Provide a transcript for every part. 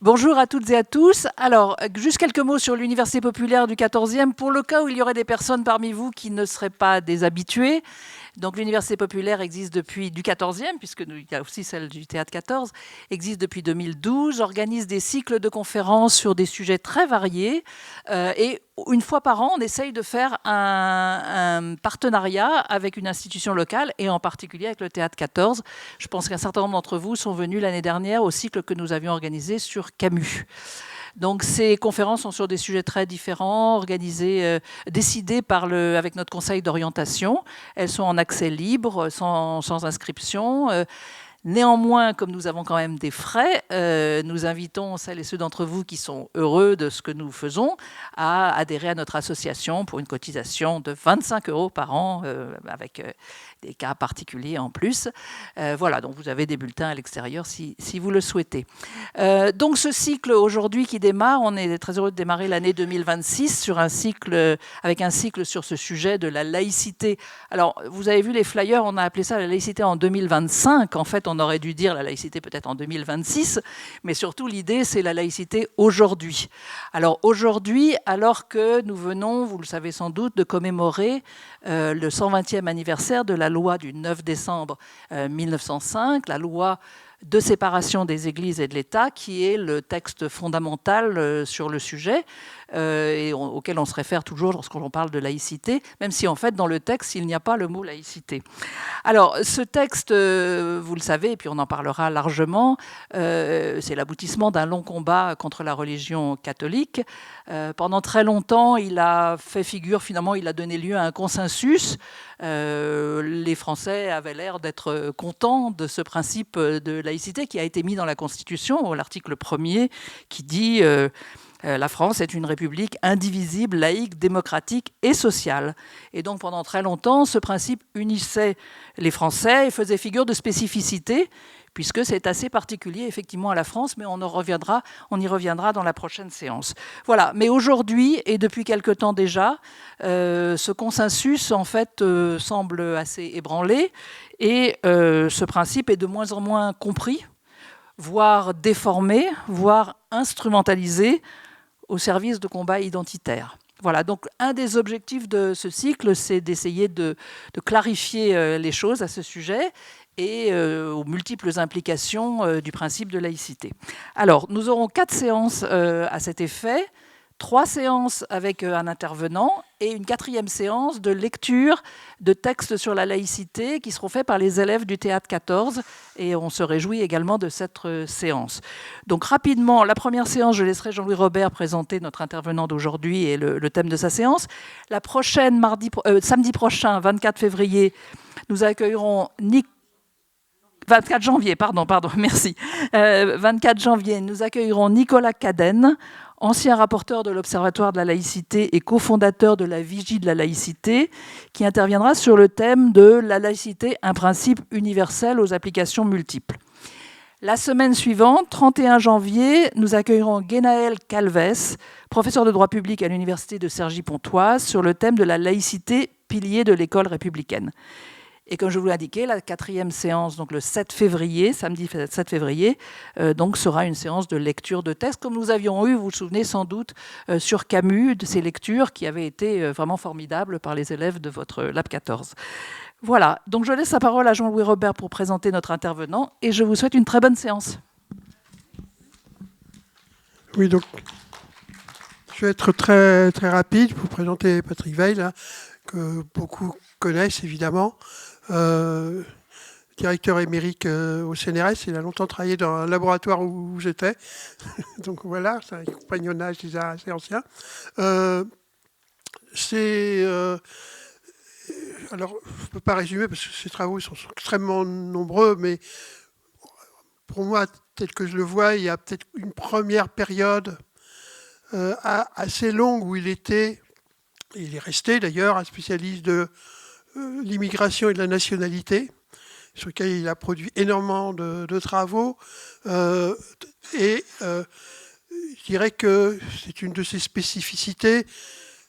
Bonjour à toutes et à tous. Alors, juste quelques mots sur l'Université populaire du 14e, pour le cas où il y aurait des personnes parmi vous qui ne seraient pas des habitués. Donc, l'Université populaire existe depuis du 14e, puisque il y a aussi celle du Théâtre 14, existe depuis 2012, organise des cycles de conférences sur des sujets très variés. Et une fois par an, on essaye de faire un partenariat avec une institution locale, et en particulier avec le Théâtre 14. Je pense qu'un certain nombre d'entre vous sont venus l'année dernière au cycle que nous avions organisé sur Camus. Donc ces conférences sont sur des sujets très différents, organisées, décidées avec notre conseil d'orientation. Elles sont en accès libre, sans inscription. Néanmoins, comme nous avons quand même des frais, nous invitons celles et ceux d'entre vous qui sont heureux de ce que nous faisons à adhérer à notre association pour une cotisation de 25 € par an, avec des cas particuliers en plus. Voilà, donc vous avez des bulletins à l'extérieur si vous le souhaitez. Donc ce cycle aujourd'hui qui démarre, on est très heureux de démarrer l'année 2026 avec un cycle sur ce sujet de la laïcité. Alors, vous avez vu les flyers, on a appelé ça la laïcité en 2025. En fait, on aurait dû dire la laïcité peut-être en 2026, mais surtout l'idée, c'est la laïcité aujourd'hui. Alors aujourd'hui, alors que nous venons, vous le savez sans doute, de commémorer le 120e anniversaire de la loi du 9 décembre 1905, la loi de séparation des églises et de l'État, qui est le texte fondamental sur le sujet, et auquel on se réfère toujours lorsqu'on parle de laïcité, même si en fait dans le texte il n'y a pas le mot laïcité. Alors ce texte, vous le savez, et puis on en parlera largement, c'est l'aboutissement d'un long combat contre la religion catholique. Pendant très longtemps, il a fait figure, finalement il a donné lieu à un consensus. Les Français avaient l'air d'être contents de ce principe de laïcité qui a été mis dans la Constitution, l'article 1er, qui dit la France est une république indivisible, laïque, démocratique et sociale. Et donc pendant très longtemps, ce principe unissait les Français et faisait figure de spécificité, puisque c'est assez particulier effectivement à la France, mais on y reviendra dans la prochaine séance. Voilà, mais aujourd'hui, et depuis quelque temps déjà, ce consensus en fait semble assez ébranlé, et ce principe est de moins en moins compris, voire déformé, voire instrumentalisé au service de combats identitaires. Voilà, donc un des objectifs de ce cycle, c'est d'essayer de clarifier les choses à ce sujet et aux multiples implications du principe de laïcité. Alors, nous aurons 4 séances à cet effet, 3 séances avec un intervenant et une 4e séance de lecture de textes sur la laïcité qui seront faits par les élèves du Théâtre 14, et on se réjouit également de cette séance. Donc rapidement, la première séance, je laisserai Jean-Louis Robert présenter notre intervenant d'aujourd'hui et le thème de sa séance. La prochaine, samedi prochain, 24 février, nous accueillerons 24 janvier, merci. 24 janvier, nous accueillerons Nicolas Cadenne, ancien rapporteur de l'Observatoire de la laïcité et cofondateur de la Vigie de la laïcité, qui interviendra sur le thème de la laïcité, un principe universel aux applications multiples. La semaine suivante, 31 janvier, nous accueillerons Guénaël Calves, professeur de droit public à l'Université de Cergy-Pontoise, sur le thème de la laïcité, pilier de l'école républicaine. Et comme je vous l'ai indiqué, la 4e séance, donc le 7 février, samedi 7 février, donc sera une séance de lecture de textes, comme nous avions eu, vous vous souvenez sans doute, sur Camus, de ces lectures qui avaient été vraiment formidables par les élèves de votre Lab 14. Voilà, donc je laisse la parole à Jean-Louis Robert pour présenter notre intervenant, et je vous souhaite une très bonne séance. Oui, donc je vais être très, très rapide pour présenter Patrick Weil, hein, que beaucoup connaissent évidemment. Directeur émérite au CNRS, il a longtemps travaillé dans un laboratoire où j'étais. Donc voilà, c'est un compagnonnage déjà assez ancien. Alors, je ne peux pas résumer parce que ces travaux sont extrêmement nombreux, mais pour moi, tel que je le vois, il y a peut-être une première période assez longue où il est resté d'ailleurs un spécialiste de l'immigration et de la nationalité, sur lequel il a produit énormément de travaux. Je dirais que c'est une de ses spécificités,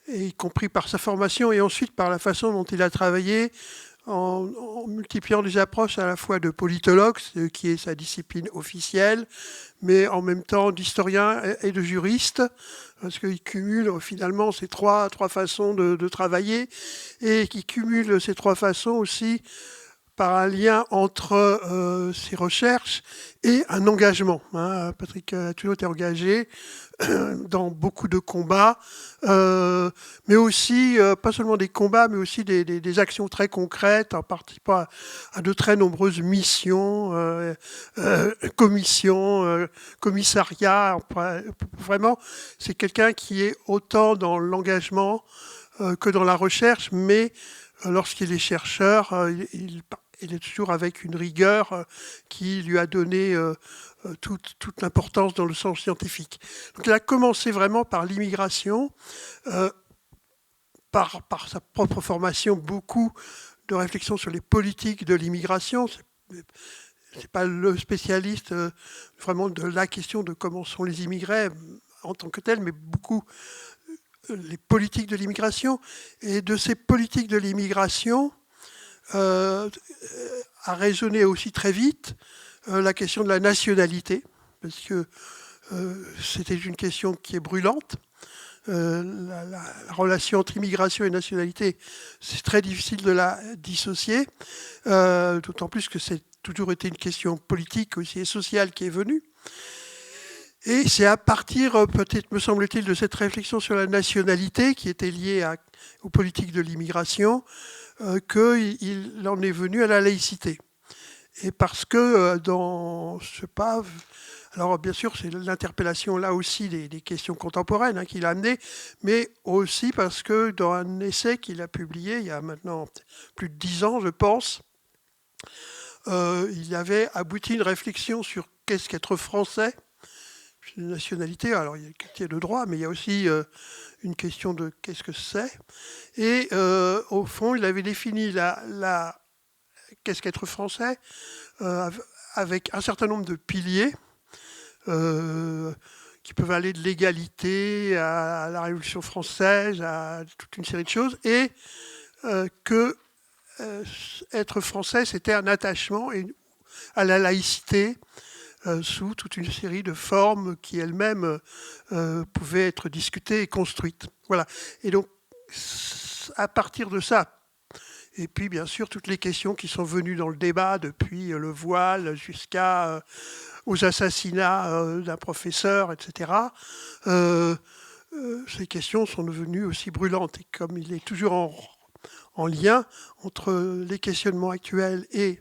y compris par sa formation et ensuite par la façon dont il a travaillé en multipliant des approches à la fois de politologue, ce qui est sa discipline officielle, mais en même temps d'historien et de juriste, parce qu'il cumule finalement ces trois façons de travailler, et qui cumule ces trois façons aussi par un lien entre ses recherches et un engagement. Patrick Attulot est engagé dans beaucoup de combats, mais aussi, pas seulement des combats, mais aussi des actions très concrètes, en participant à de très nombreuses missions, commissions, commissariats. Vraiment, c'est quelqu'un qui est autant dans l'engagement que dans la recherche, mais lorsqu'il est chercheur, il est toujours avec une rigueur qui lui a donné toute l'importance dans le sens scientifique. Donc il a commencé vraiment par l'immigration, par sa propre formation, beaucoup de réflexions sur les politiques de l'immigration. C'est pas le spécialiste vraiment de la question de comment sont les immigrés en tant que tels, mais beaucoup les politiques de l'immigration. Et de ces politiques de l'immigration a résonné aussi très vite la question de la nationalité, parce que c'était une question qui est brûlante. La relation entre immigration et nationalité, c'est très difficile de la dissocier, d'autant plus que c'est toujours été une question politique aussi et sociale qui est venue. Et c'est à partir, peut-être me semble-t-il, de cette réflexion sur la nationalité qui était liée aux politiques de l'immigration, qu'il en est venu à la laïcité. Et parce que dans, je sais pas, alors bien sûr c'est l'interpellation là aussi des questions contemporaines qu'il a amené, mais aussi parce que dans un essai qu'il a publié il y a maintenant plus de 10 ans je pense, il avait abouti une réflexion sur qu'est-ce qu'être français, une nationalité, alors il y a une question de droit, mais il y a aussi une question de qu'est-ce que c'est, et au fond il avait défini qu'est-ce qu'être français avec un certain nombre de piliers qui peuvent aller de l'égalité à la Révolution française, à toute une série de choses, et que être français, c'était un attachement à la laïcité sous toute une série de formes qui elles-mêmes pouvaient être discutées et construites. Voilà. Et donc, à partir de ça, et puis, bien sûr, toutes les questions qui sont venues dans le débat, depuis le voile jusqu'aux assassinats d'un professeur, etc., ces questions sont devenues aussi brûlantes. Et comme il est toujours en lien entre les questionnements actuels et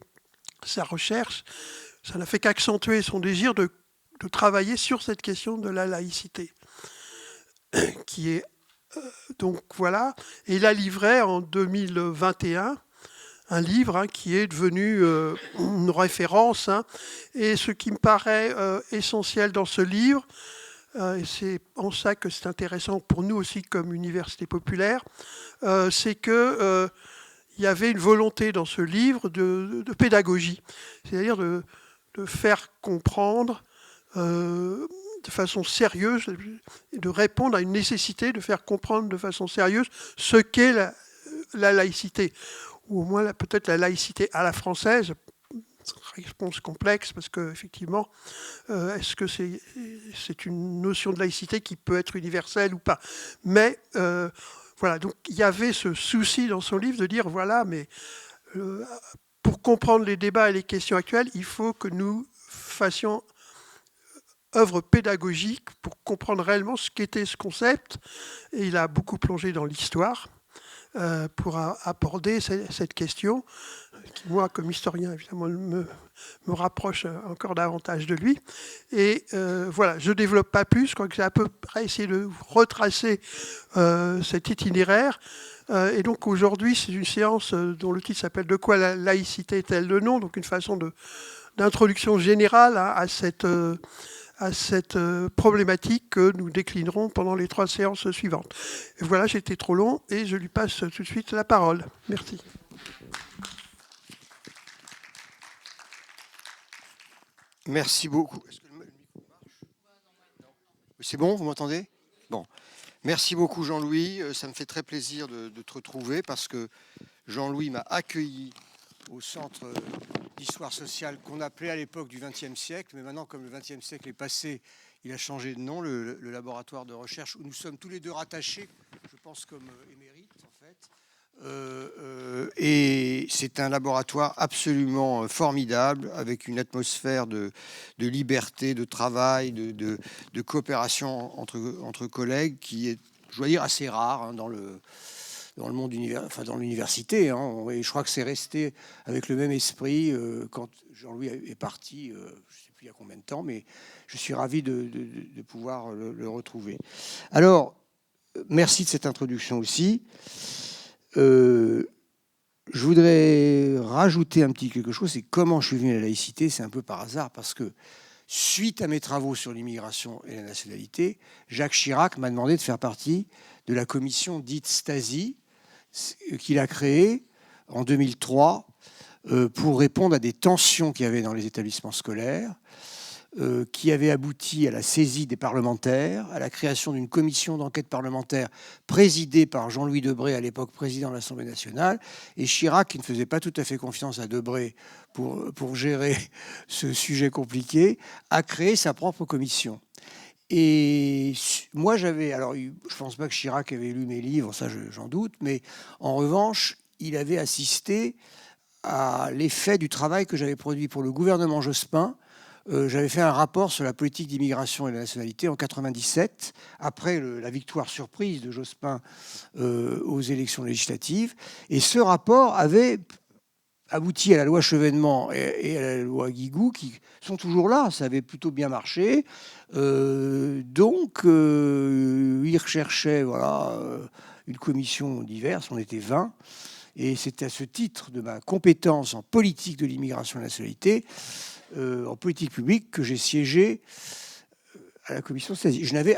sa recherche, ça n'a fait qu'accentuer son désir de travailler sur cette question de la laïcité, qui est donc voilà, et il a livré en 2021 un livre qui est devenu une référence. Et ce qui me paraît essentiel dans ce livre, et c'est en ça que c'est intéressant pour nous aussi comme université populaire, c'est que il y avait une volonté dans ce livre de pédagogie, c'est-à-dire de faire comprendre de façon sérieuse, et de répondre à une nécessité de faire comprendre de façon sérieuse ce qu'est la laïcité, ou au moins peut-être la laïcité à la française. Réponse complexe, parce qu'effectivement, est-ce que c'est une notion de laïcité qui peut être universelle ou pas? Mais voilà, donc il y avait ce souci dans son livre de dire, voilà, mais pour comprendre les débats et les questions actuelles, il faut que nous fassions œuvre pédagogique pour comprendre réellement ce qu'était ce concept. Et il a beaucoup plongé dans l'histoire pour aborder cette question, qui, moi, comme historien, évidemment, me rapproche encore davantage de lui. Et voilà, je ne développe pas plus, je crois que j'ai à peu près essayé de retracer cet itinéraire. Et donc aujourd'hui, c'est une séance dont le titre s'appelle « De quoi la laïcité est-elle le nom ?» Donc une façon d'introduction générale à cette problématique que nous déclinerons pendant les 3 séances suivantes. Et voilà, j'étais trop long et je lui passe tout de suite la parole. Merci. Merci beaucoup. Est-ce que le micro marche ? C'est bon, vous m'entendez ? Bon. Merci beaucoup Jean-Louis, ça me fait très plaisir de te retrouver parce que Jean-Louis m'a accueilli au centre d'histoire sociale qu'on appelait à l'époque du XXe siècle, mais maintenant, comme le XXe siècle est passé, il a changé de nom, le laboratoire de recherche, où nous sommes tous les deux rattachés, je pense comme émérites en fait. Et c'est un laboratoire absolument formidable, avec une atmosphère de liberté, de travail, de coopération entre collègues qui est, je dois dire, assez rare hein, dans le monde enfin dans l'université. Hein. Et je crois que c'est resté avec le même esprit quand Jean-Louis est parti, je ne sais plus il y a combien de temps, mais je suis ravi de pouvoir le retrouver. Alors, merci de cette introduction aussi. Je voudrais rajouter un petit quelque chose, c'est comment je suis venu à la laïcité. C'est un peu par hasard, parce que suite à mes travaux sur l'immigration et la nationalité, Jacques Chirac m'a demandé de faire partie de la commission dite Stasi, qu'il a créée en 2003 pour répondre à des tensions qu'il y avait dans les établissements scolaires, qui avait abouti à la saisie des parlementaires, à la création d'une commission d'enquête parlementaire présidée par Jean-Louis Debré, à l'époque président de l'Assemblée nationale, et Chirac, qui ne faisait pas tout à fait confiance à Debré pour gérer ce sujet compliqué, a créé sa propre commission. Et moi, alors je ne pense pas que Chirac avait lu mes livres, ça j'en doute, mais en revanche, il avait assisté à l'effet du travail que j'avais produit pour le gouvernement Jospin. J'avais fait un rapport sur la politique d'immigration et de la nationalité en 97, après la victoire surprise de Jospin aux élections législatives. Et ce rapport avait abouti à la loi Chevènement et à la loi Guigou, qui sont toujours là. Ça avait plutôt bien marché. Donc, ils recherchaient une commission diverse. On était 20. Et c'est à ce titre de ma compétence en politique de l'immigration et de la nationalité, en politique publique, que j'ai siégé à la commission Stasi. J'avais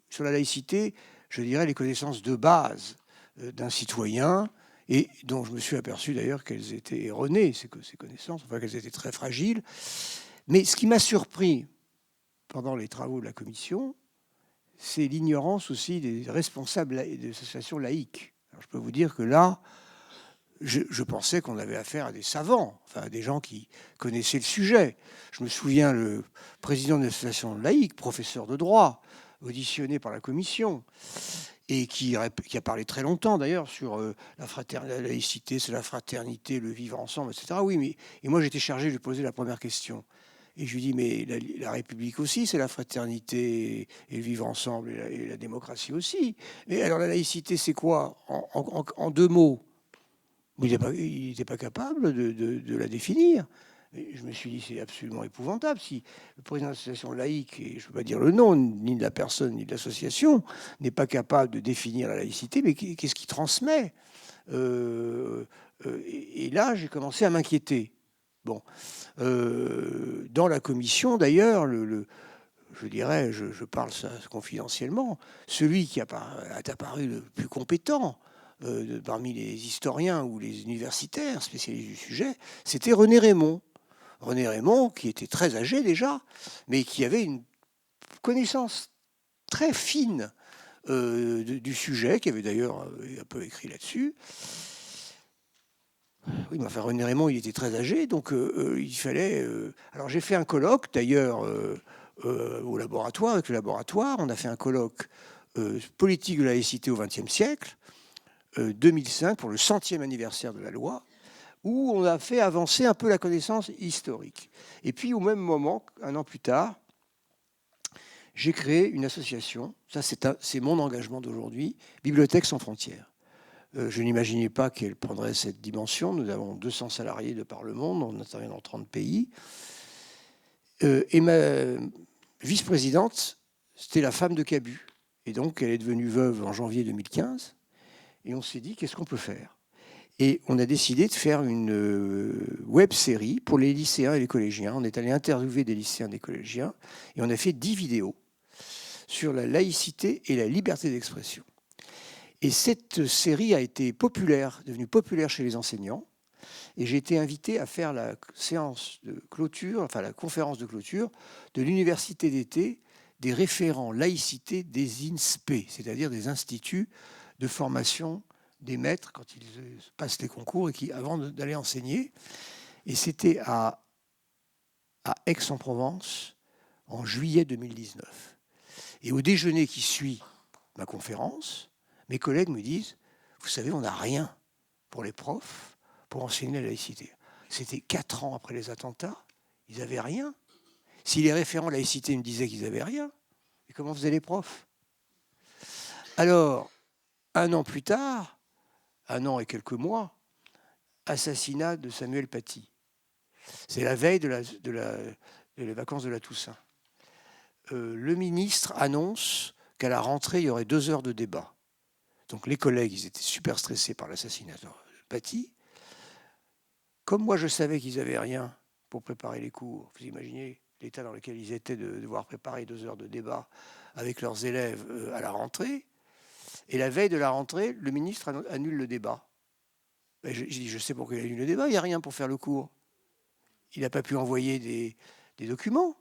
sur la laïcité, je dirais, les connaissances de base d'un citoyen, et dont je me suis aperçu d'ailleurs qu'elles étaient erronées, ces connaissances, enfin qu'elles étaient très fragiles. Mais ce qui m'a surpris pendant les travaux de la commission, c'est l'ignorance aussi des responsables des associations laïques. Alors, je peux vous dire que là, je pensais qu'on avait affaire à des savants, enfin à des gens qui connaissaient le sujet. Je me souviens, le président de l'association laïque, professeur de droit, auditionné par la commission, et qui a parlé très longtemps d'ailleurs sur la laïcité, c'est la fraternité, le vivre ensemble, etc. Oui, mais et moi j'étais chargé de lui poser la première question. Et je lui dis, mais la République aussi, c'est la fraternité et le vivre ensemble, et la démocratie aussi. Mais alors la laïcité, c'est quoi en deux mots? Il n'était pas capable de la définir. Et je me suis dit, c'est absolument épouvantable. Si le président de l'association laïque, et je ne peux pas dire le nom, ni de la personne, ni de l'association, n'est pas capable de définir la laïcité, mais qu'est-ce qu'il transmet? Et là, j'ai commencé à m'inquiéter. Bon. Dans la commission, d'ailleurs, je dirais, je parle ça confidentiellement, celui qui est apparu le plus compétent parmi les historiens ou les universitaires spécialistes du sujet, c'était René Raymond. René Raymond, qui était très âgé déjà, mais qui avait une connaissance très fine du sujet, qui avait d'ailleurs un peu écrit là-dessus. Oui, mais enfin, René Raymond, il était très âgé, donc il fallait... Alors j'ai fait un colloque, d'ailleurs, au laboratoire, avec le laboratoire. On a fait un colloque politique de la laïcité au XXe siècle, 2005, pour le 100e anniversaire de la loi, où on a fait avancer un peu la connaissance historique. Et puis, au même moment, un an plus tard, j'ai créé une association, ça c'est mon engagement d'aujourd'hui, Bibliothèques sans frontières. Je n'imaginais pas qu'elle prendrait cette dimension. Nous avons 200 salariés de par le monde, on intervient dans 30 pays. Et ma vice-présidente, c'était la femme de Cabu. Et donc, elle est devenue veuve en janvier 2015. Et on s'est dit, qu'est-ce qu'on peut faire? Et on a décidé de faire une web-série pour les lycéens et les collégiens. On est allé interviewer des lycéens et des collégiens. Et on a fait 10 vidéos sur la laïcité et la liberté d'expression. Et cette série a été devenue populaire chez les enseignants. Et j'ai été invité à faire la séance de clôture, enfin la conférence de clôture de l'université d'été des référents laïcité des INSPE, c'est-à-dire des instituts de formation des maîtres quand ils passent les concours et avant d'aller enseigner. Et c'était à Aix-en-Provence en juillet 2019. Et au déjeuner qui suit ma conférence, mes collègues me disent « Vous savez, on n'a rien pour les profs pour enseigner la laïcité. » C'était 4 ans après les attentats, ils n'avaient rien. Si les référents laïcité me disaient qu'ils n'avaient rien, mais comment faisaient les profs? Alors, 1 an plus tard, 1 an et quelques mois, assassinat de Samuel Paty. C'est la veille de les vacances de la Toussaint. Le ministre annonce qu'à la rentrée, il y aurait 2 heures de débat. Donc les collègues, ils étaient super stressés par l'assassinat de Paty. Comme moi, je savais qu'ils n'avaient rien pour préparer les cours, vous imaginez l'état dans lequel ils étaient de devoir préparer 2 heures de débat avec leurs élèves à la rentrée. Et la veille de la rentrée, le ministre annule le débat. J'ai dit, je sais pourquoi il annule le débat, il n'y a rien pour faire le cours. Il n'a pas pu envoyer des documents.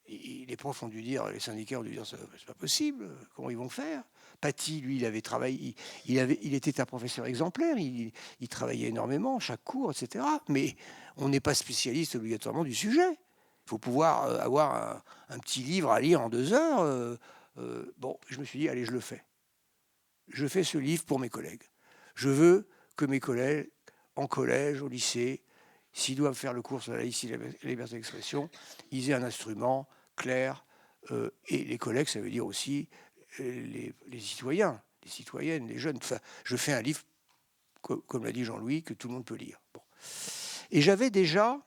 Les profs ont dû dire, les syndicats ont dû dire, c'est pas possible, comment ils vont faire? Paty, lui, il avait travaillé, il était un professeur exemplaire, il travaillait énormément, chaque cours, etc. Mais on n'est pas spécialiste obligatoirement du sujet. Il faut pouvoir avoir un petit livre à lire en 2 heures. Bon, je me suis dit, allez, je le fais. Je fais ce livre pour mes collègues. Je veux que mes collègues, en collège, au lycée, s'ils doivent faire le cours sur la laïcité et la liberté d'expression, ils aient un instrument clair. Et les collègues, ça veut dire aussi les citoyens, les citoyennes, les jeunes. Enfin, je fais un livre, comme l'a dit Jean-Louis, que tout le monde peut lire. Bon. Et j'avais déjà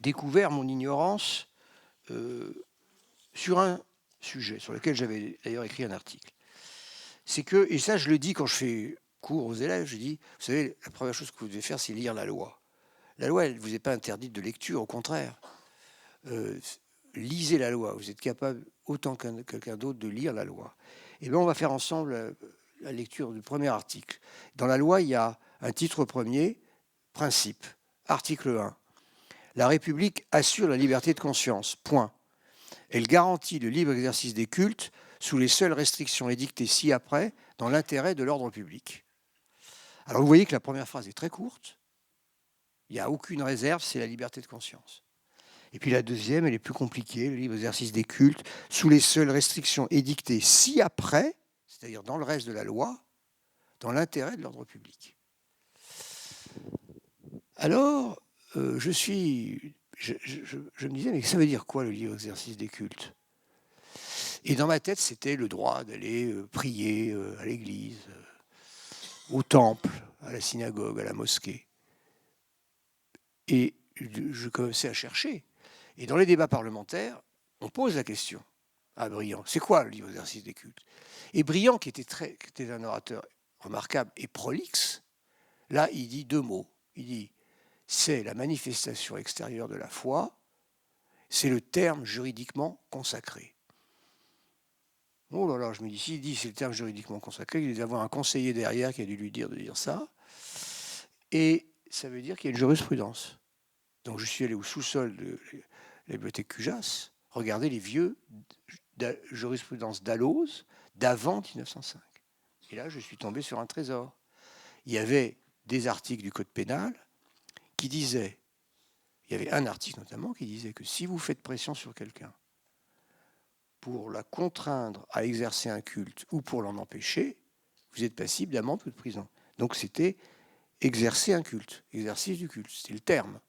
découvert mon ignorance sur un sujet, sur lequel j'avais d'ailleurs écrit un article. C'est que, et ça je le dis quand je fais cours aux élèves, je dis, vous savez, la première chose que vous devez faire, c'est lire la loi. La loi, elle ne vous est pas interdite de lecture, au contraire. Lisez la loi, vous êtes capable, autant qu'un quelqu'un d'autre, de lire la loi. Et bien on va faire ensemble la lecture du premier article. Dans la loi, il y a un titre premier, principe, article 1. La République assure la liberté de conscience, point. Elle garantit le libre exercice des cultes sous les seules restrictions édictées ci-après dans l'intérêt de l'ordre public. Alors vous voyez que la première phrase est très courte. Il n'y a aucune réserve, c'est la liberté de conscience. Et puis la deuxième, elle est plus compliquée, le libre exercice des cultes sous les seules restrictions édictées ci-après, c'est-à-dire dans le reste de la loi, dans l'intérêt de l'ordre public. Alors, je me disais, mais ça veut dire quoi le libre exercice des cultes? Et dans ma tête, c'était le droit d'aller prier à l'église, au temple, à la synagogue, à la mosquée. Et je commençais à chercher. Et dans les débats parlementaires, on pose la question à Briand. C'est quoi le libre exercice des cultes? Et Briand, qui était un orateur remarquable et prolixe, là, il dit 2 mots. Il dit, c'est la manifestation extérieure de la foi, c'est le terme juridiquement consacré. Oh là là, je me dis, s'il dit c'est le terme juridiquement consacré, il doit y avoir un conseiller derrière qui a dû lui dire de dire ça. Et ça veut dire qu'il y a une jurisprudence. Donc je suis allé au sous-sol de la bibliothèque Cujas, regarder les vieux jurisprudences d'Alloz d'avant 1905. Et là, je suis tombé sur un trésor. Il y avait des articles du Code pénal qui disaient, il y avait un article notamment qui disait que si vous faites pression sur quelqu'un pour la contraindre à exercer un culte ou pour l'en empêcher, vous êtes passible d'amende ou de prison. Donc c'était exercer un culte, exercice du culte, c'était le terme.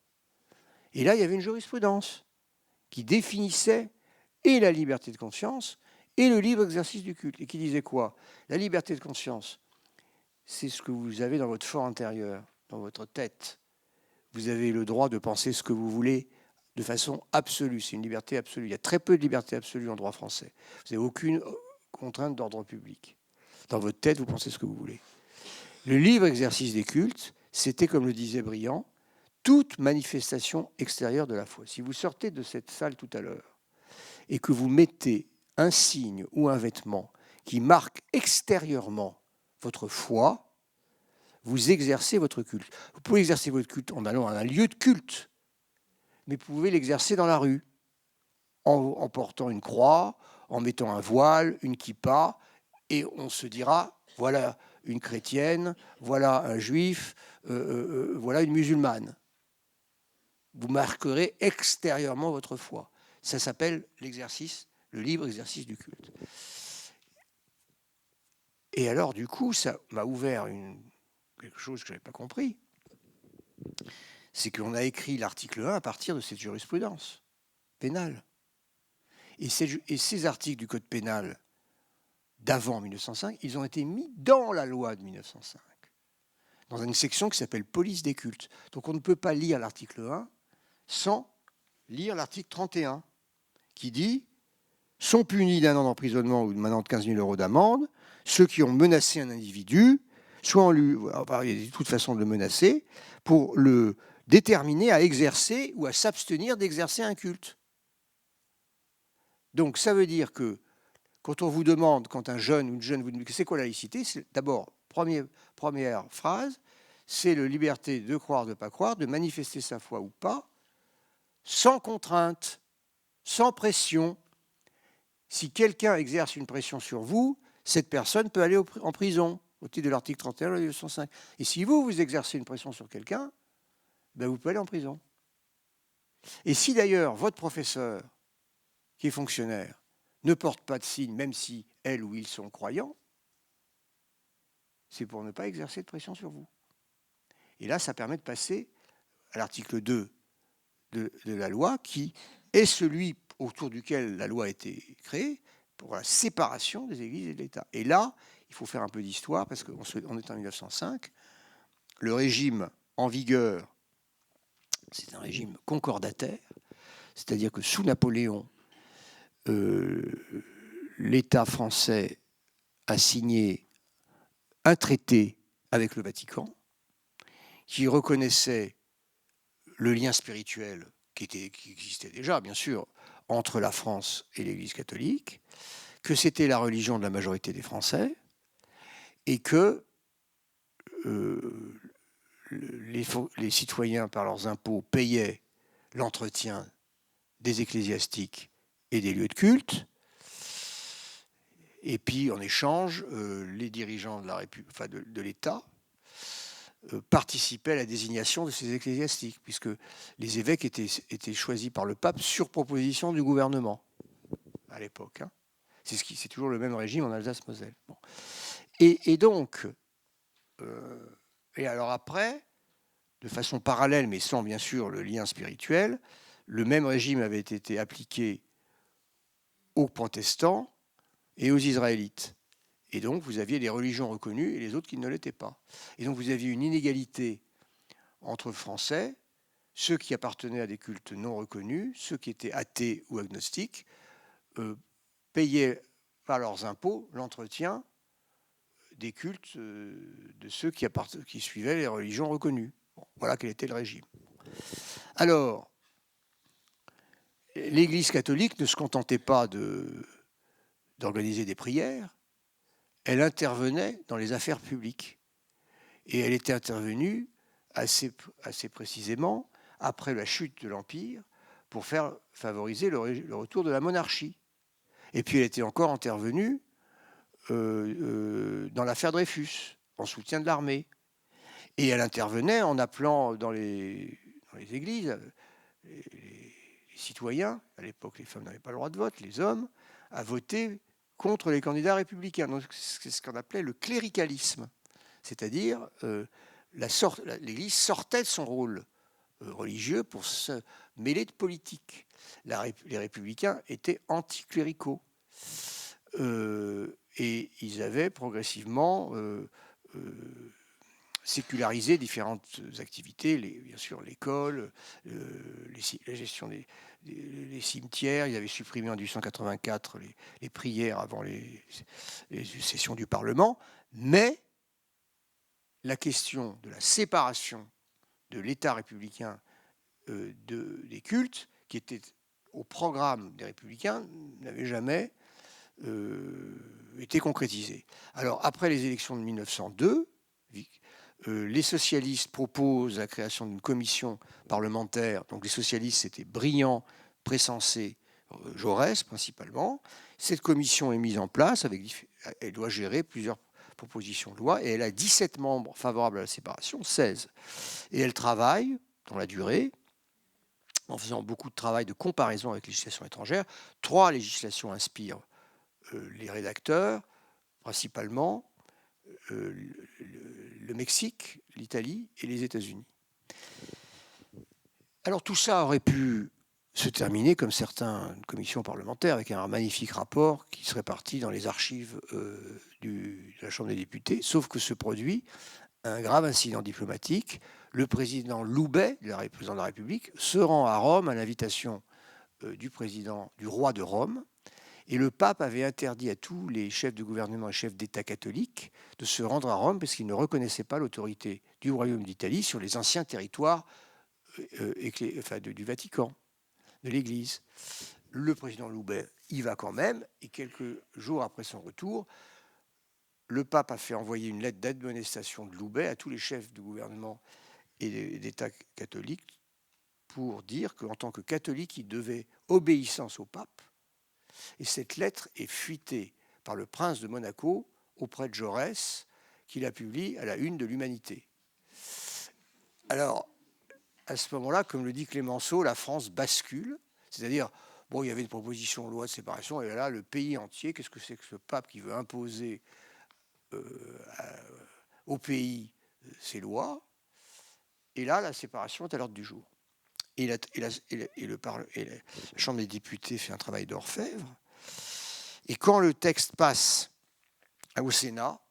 Et là, il y avait une jurisprudence qui définissait et la liberté de conscience et le libre exercice du culte. Et qui disait quoi? La liberté de conscience, c'est ce que vous avez dans votre fort intérieur, dans votre tête. Vous avez le droit de penser ce que vous voulez de façon absolue. C'est une liberté absolue. Il y a très peu de liberté absolue en droit français. Vous n'avez aucune contrainte d'ordre public. Dans votre tête, vous pensez ce que vous voulez. Le libre exercice des cultes, c'était, comme le disait Briand, toute manifestation extérieure de la foi. Si vous sortez de cette salle tout à l'heure et que vous mettez un signe ou un vêtement qui marque extérieurement votre foi, vous exercez votre culte. Vous pouvez exercer votre culte en allant à un lieu de culte, mais vous pouvez l'exercer dans la rue, en portant une croix, en mettant un voile, une kippa, et on se dira, voilà une chrétienne, voilà un juif, voilà une musulmane. Vous marquerez extérieurement votre foi. Ça s'appelle l'exercice, le libre exercice du culte. Et alors, du coup, ça m'a ouvert quelque chose que je n'avais pas compris. C'est qu'on a écrit l'article 1 à partir de cette jurisprudence pénale. Et ces articles du Code pénal d'avant 1905, ils ont été mis dans la loi de 1905, dans une section qui s'appelle police des cultes. Donc on ne peut pas lire l'article 1 sans lire l'article 31, qui dit « Sont punis d'1 an d'emprisonnement ou de 15 000 € d'amende ceux qui ont menacé un individu, soit en lui, il y a toute façon de le menacer, pour le déterminer à exercer ou à s'abstenir d'exercer un culte. » Donc ça veut dire que quand on vous demande, quand un jeune ou une jeune vous demande c'est quoi la laïcité, c'est d'abord, première phrase, c'est la liberté de croire, de ne pas croire, de manifester sa foi ou pas, sans contrainte, sans pression. Si quelqu'un exerce une pression sur vous, cette personne peut aller en prison, au titre de l'article 31 de la loi 1905. Et si vous exercez une pression sur quelqu'un, ben vous pouvez aller en prison. Et si d'ailleurs votre professeur, qui est fonctionnaire, ne porte pas de signe, même si elle ou ils sont croyants, c'est pour ne pas exercer de pression sur vous. Et là, ça permet de passer à l'article 2 de la loi, qui est celui autour duquel la loi a été créée, pour la séparation des églises et de l'État. Et là, il faut faire un peu d'histoire, parce qu'on est en 1905, le régime en vigueur, c'est un régime concordataire, c'est-à-dire que sous Napoléon, l'État français a signé un traité avec le Vatican qui reconnaissait le lien spirituel qui existait déjà, bien sûr, entre la France et l'Église catholique, que c'était la religion de la majorité des Français et que les citoyens, par leurs impôts, payaient l'entretien des ecclésiastiques et des lieux de culte. Et puis, en échange, les dirigeants de l'État participaient à la désignation de ces ecclésiastiques, puisque les évêques étaient choisis par le pape sur proposition du gouvernement, à l'époque. Hein. C'est toujours le même régime en Alsace-Moselle. Bon. Et donc, et alors après, de façon parallèle, mais sans bien sûr le lien spirituel, le même régime avait été appliqué aux protestants et aux Israélites. Et donc, vous aviez des religions reconnues et les autres qui ne l'étaient pas. Et donc, vous aviez une inégalité entre Français, ceux qui appartenaient à des cultes non reconnus, ceux qui étaient athées ou agnostiques, payaient par leurs impôts l'entretien des cultes de ceux qui suivaient les religions reconnues. Bon, voilà quel était le régime. Alors, l'Église catholique ne se contentait pas d'organiser des prières, elle intervenait dans les affaires publiques. Et elle était intervenue assez précisément après la chute de l'Empire pour favoriser le retour de la monarchie. Et puis elle était encore intervenue dans l'affaire Dreyfus, en soutien de l'armée. Et elle intervenait en appelant dans les églises les citoyens, à l'époque les femmes n'avaient pas le droit de vote, les hommes, à voter contre les candidats républicains. Donc, c'est ce qu'on appelait le cléricalisme. C'est-à-dire, l'Église sortait de son rôle religieux pour se mêler de politique. Les républicains étaient anticléricaux. Et ils avaient progressivement sécularisé différentes activités, bien sûr l'école, la gestion des cimetières. Ils avaient supprimé en 1884 les prières avant les sessions du Parlement. Mais la question de la séparation de l'État républicain des cultes, qui était au programme des républicains, n'avait jamais été concrétisée. Alors, après les élections de 1902, les socialistes proposent la création d'une commission parlementaire. Donc les socialistes, c'était Briand, Pressensé, Jaurès principalement. Cette commission est mise en place, elle doit gérer plusieurs proposition de loi et elle a 17 membres favorables à la séparation, 16. Et elle travaille dans la durée en faisant beaucoup de travail de comparaison avec les législations étrangères. 3 législations inspirent les rédacteurs, principalement le Mexique, l'Italie et les États-Unis. Alors tout ça aurait pu se terminer comme certaines commissions parlementaires avec un magnifique rapport qui serait parti dans les archives de la Chambre des députés, sauf que se produit un grave incident diplomatique. Le président Loubet, le président de la République, se rend à Rome à l'invitation du roi de Rome, et le pape avait interdit à tous les chefs de gouvernement et chefs d'État catholiques de se rendre à Rome parce qu'ils ne reconnaissaient pas l'autorité du royaume d'Italie sur les anciens territoires du Vatican, de l'Église. Le président Loubet y va quand même, et quelques jours après son retour, le pape a fait envoyer une lettre d'admonestation de Loubet à tous les chefs de gouvernement et d'État catholiques pour dire qu'en tant que catholique, il devait obéissance au pape. Et cette lettre est fuitée par le prince de Monaco auprès de Jaurès, qui la publie à la une de l'Humanité. Alors, à ce moment-là, comme le dit Clémenceau, la France bascule, c'est-à-dire, bon, il y avait une proposition de loi de séparation, et là, le pays entier, qu'est-ce que c'est que ce pape qui veut imposer au pays ses lois? Et là, la séparation est à l'ordre du jour. Et la Chambre des députés fait un travail d'orfèvre. Et quand le texte passe au Sénat,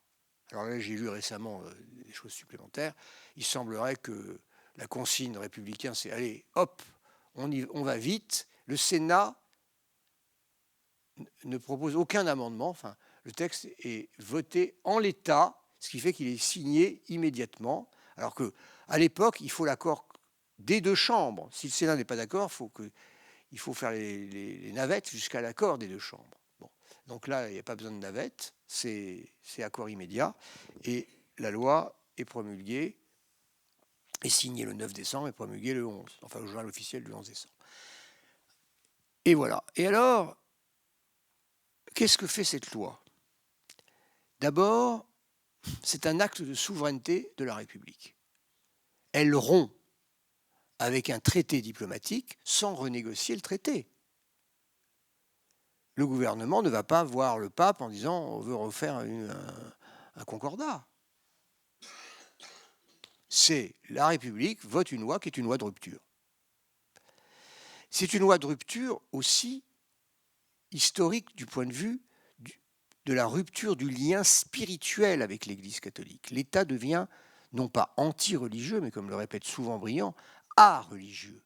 alors là, j'ai lu récemment des choses supplémentaires, il semblerait que la consigne républicaine, c'est allez, hop, on va vite. Le Sénat ne propose aucun amendement. Enfin, le texte est voté en l'état, ce qui fait qu'il est signé immédiatement. Alors qu'à l'époque, il faut l'accord des 2 chambres. Si le Sénat n'est pas d'accord, il faut faire les navettes jusqu'à l'accord des 2 chambres. Bon. Donc là, il n'y a pas besoin de navette, c'est accord immédiat. Et la loi est promulguée, est signée le 9 décembre et promulguée le 11, enfin au journal officiel du 11 décembre. Et voilà. Et alors, qu'est-ce que fait cette loi? D'abord, c'est un acte de souveraineté de la République. Elle rompt avec un traité diplomatique sans renégocier le traité. Le gouvernement ne va pas voir le pape en disant on veut refaire un concordat. C'est la République vote une loi qui est une loi de rupture. C'est une loi de rupture aussi historique du point de vue de la rupture du lien spirituel avec l'Église catholique. L'État devient non pas anti-religieux, mais comme le répète souvent Briand, a-religieux.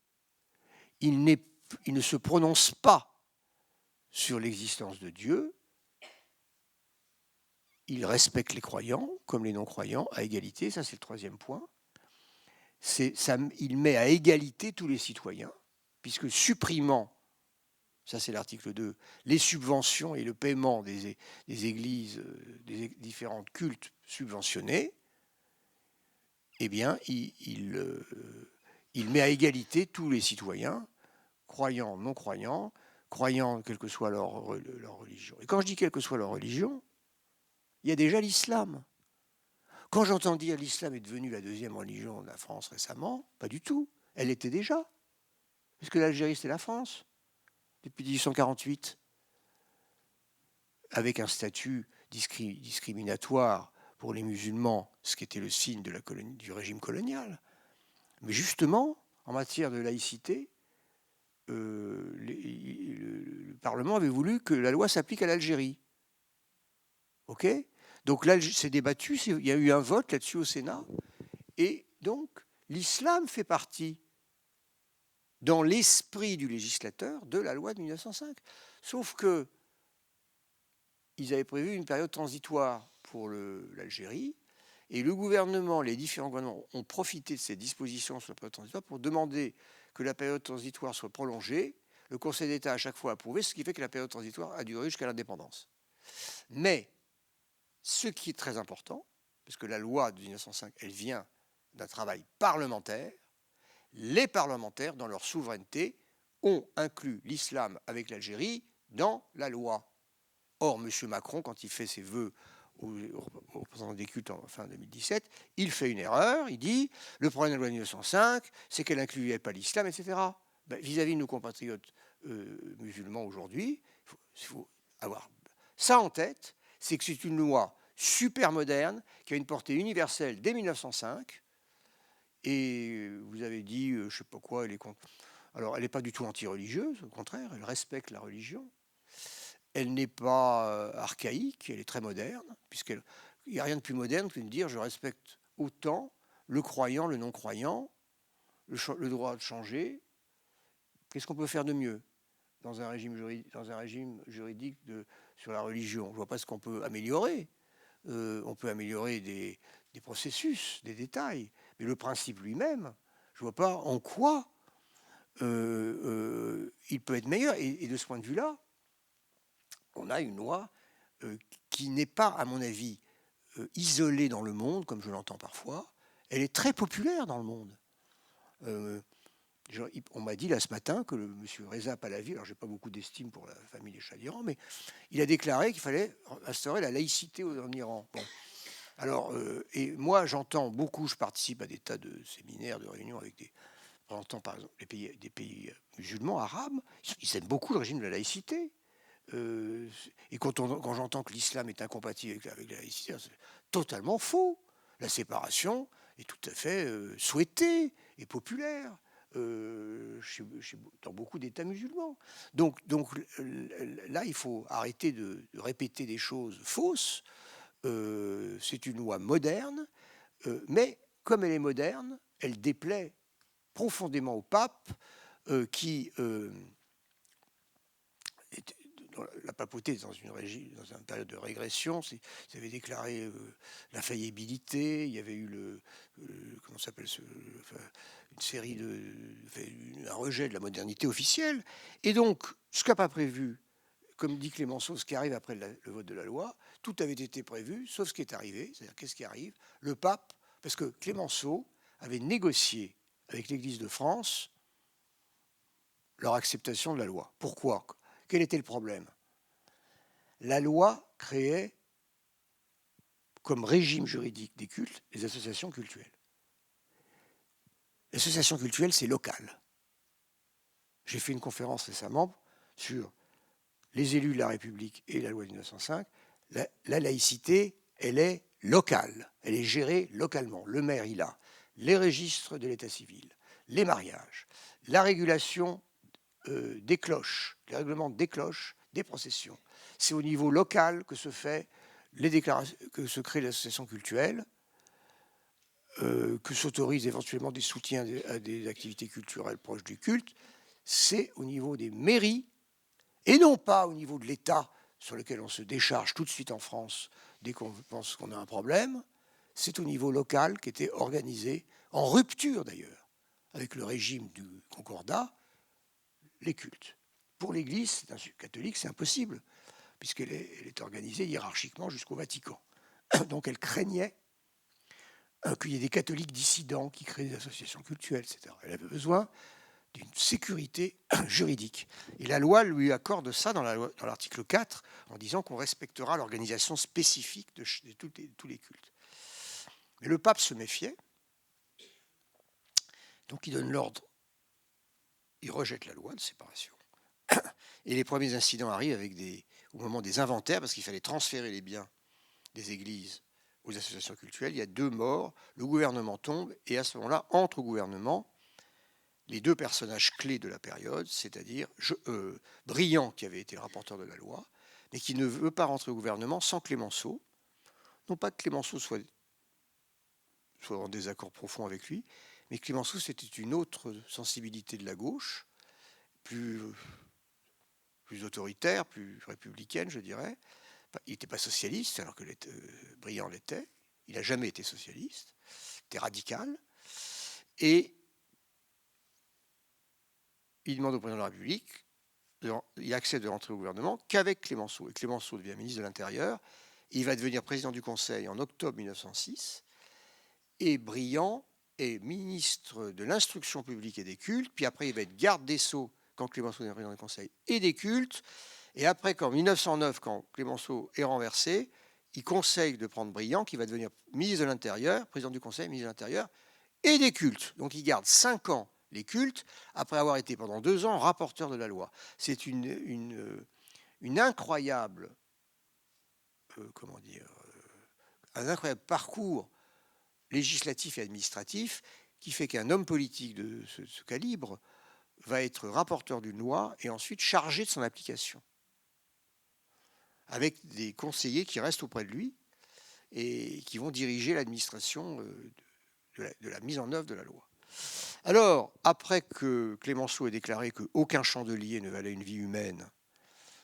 Il ne se prononce pas sur l'existence de Dieu. Il respecte les croyants comme les non-croyants à égalité, ça c'est le 3e point. Il met à égalité tous les citoyens, puisque supprimant, ça c'est l'article 2, les subventions et le paiement des églises, des différents cultes subventionnés, eh bien, il met à égalité tous les citoyens, croyants, non-croyants, croyants quelle que soit leur religion. Et quand je dis quelle que soit leur religion, il y a déjà l'islam. Quand j'entends dire l'islam est devenu la 2e religion de la France récemment, pas du tout. Elle l'était déjà. Parce que l'Algérie, c'était la France, depuis 1848, avec un statut discriminatoire pour les musulmans, ce qui était le signe du régime colonial. Mais justement, en matière de laïcité, le Parlement avait voulu que la loi s'applique à l'Algérie. OK ? Donc là, c'est débattu, il y a eu un vote là-dessus au Sénat. Et donc, l'islam fait partie, dans l'esprit du législateur, de la loi de 1905. Sauf que ils avaient prévu une période transitoire pour l'Algérie, et le gouvernement, les différents gouvernements ont profité de ces dispositions sur la période transitoire pour demander que la période transitoire soit prolongée. Le Conseil d'État a à chaque fois approuvé, ce qui fait que la période transitoire a duré jusqu'à l'indépendance. Mais ce qui est très important, parce que la loi de 1905, elle vient d'un travail parlementaire, les parlementaires, dans leur souveraineté, ont inclus l'islam avec l'Algérie dans la loi. Or, M. Macron, quand il fait ses vœux aux représentants des cultes en fin 2017, il fait une erreur, il dit le problème de la loi de 1905, c'est qu'elle n'incluait pas l'islam, etc. Ben, vis-à-vis de nos compatriotes musulmans aujourd'hui, il faut avoir ça en tête, c'est que c'est une loi super moderne qui a une portée universelle dès 1905. Et vous avez dit, je ne sais pas quoi, elle est contre. Alors, elle n'est pas du tout anti-religieuse, au contraire, elle respecte la religion. Elle n'est pas archaïque, elle est très moderne, puisqu'il n'y a rien de plus moderne que de dire je respecte autant le croyant, le non-croyant, le droit de changer. Qu'est-ce qu'on peut faire de mieux dans un régime juridique sur la religion? Je ne vois pas ce qu'on peut améliorer. On peut améliorer des processus, des détails, mais le principe lui-même, je ne vois pas en quoi il peut être meilleur. Et de ce point de vue-là, on a une loi qui n'est pas, à mon avis, isolée dans le monde, comme je l'entends parfois. Elle est très populaire dans le monde. On m'a dit là ce matin que M. Reza Pahlavi, alors je n'ai pas beaucoup d'estime pour la famille des Shahs d'Iran, mais il a déclaré qu'il fallait instaurer la laïcité en Iran. Bon. Alors, et moi j'entends beaucoup, je participe à des tas de séminaires, de réunions avec des représentants, par exemple, des pays musulmans, arabes, ils aiment beaucoup le régime de la laïcité. Et quand j'entends que l'islam est incompatible avec la laïcité, c'est totalement faux. La séparation est tout à fait souhaitée et populaire dans beaucoup d'États musulmans. Donc là, il faut arrêter de répéter des choses fausses. C'est une loi moderne, mais comme elle est moderne, elle déplaît profondément au pape qui... la papauté dans une période de régression, ils avaient déclaré la faillibilité, il y avait eu comment s'appelle une série un rejet de la modernité officielle. Et donc, ce qu'a pas prévu, comme dit Clémenceau, ce qui arrive après le vote de la loi, tout avait été prévu, sauf ce qui est arrivé. C'est-à-dire, qu'est-ce qui arrive? Le pape, parce que Clémenceau avait négocié avec l'Église de France leur acceptation de la loi. Pourquoi? Quel était le problème? La loi créait comme régime juridique des cultes les associations cultuelles. L'association cultuelle, c'est local. J'ai fait une conférence récemment sur les élus de la République et la loi de 1905. La laïcité, elle est locale, elle est gérée localement. Le maire, il a les registres de l'état civil, les mariages, la régulation des cloches, les règlements des cloches, des processions. C'est au niveau local que se fait que se crée l'association cultuelle, que s'autorisent éventuellement des soutiens à des activités culturelles proches du culte. C'est au niveau des mairies et non pas au niveau de l'État sur lequel on se décharge tout de suite en France dès qu'on pense qu'on a un problème. C'est au niveau local qui était organisé, en rupture d'ailleurs, avec le régime du concordat, les cultes. Pour l'Église catholique, c'est impossible, puisqu'elle est organisée hiérarchiquement jusqu'au Vatican. Donc elle craignait qu'il y ait des catholiques dissidents qui créent des associations cultuelles, etc. Elle avait besoin d'une sécurité juridique. Et la loi lui accorde ça dans l'article 4, en disant qu'on respectera l'organisation spécifique de tous les cultes. Mais le pape se méfiait, donc il donne l'ordre, il rejette la loi de séparation. Et les premiers incidents arrivent au moment des inventaires, parce qu'il fallait transférer les biens des églises aux associations cultuelles. Il y a 2 morts, le gouvernement tombe, et à ce moment-là, entre au gouvernement, les 2 personnages clés de la période, c'est-à-dire Briand, qui avait été rapporteur de la loi, mais qui ne veut pas rentrer au gouvernement sans Clémenceau. Non pas que Clémenceau soit en désaccord profond avec lui, mais Clémenceau, c'était une autre sensibilité de la gauche, plus autoritaire, plus républicaine, je dirais. Il n'était pas socialiste, alors que Briand l'était. Il n'a jamais été socialiste. Il était radical. Et il demande au président de la République, il accepte de rentrer au gouvernement qu'avec Clémenceau. Et Clémenceau devient ministre de l'Intérieur. Il va devenir président du Conseil en octobre 1906. Et Briand est ministre de l'Instruction publique et des cultes. Puis après, il va être garde des Sceaux quand Clémenceau est président du Conseil et des cultes. Et après, en 1909, quand Clémenceau est renversé, il conseille de prendre Briand, qui va devenir ministre de l'Intérieur, président du Conseil, ministre de l'Intérieur, et des cultes. Donc il garde 5 ans les cultes, après avoir été pendant 2 ans rapporteur de la loi. C'est une incroyable, un incroyable parcours législatif et administratif qui fait qu'un homme politique de ce calibre va être rapporteur d'une loi et ensuite chargé de son application, avec des conseillers qui restent auprès de lui et qui vont diriger l'administration de la mise en œuvre de la loi. Alors, après que Clémenceau ait déclaré qu'aucun chandelier ne valait une vie humaine,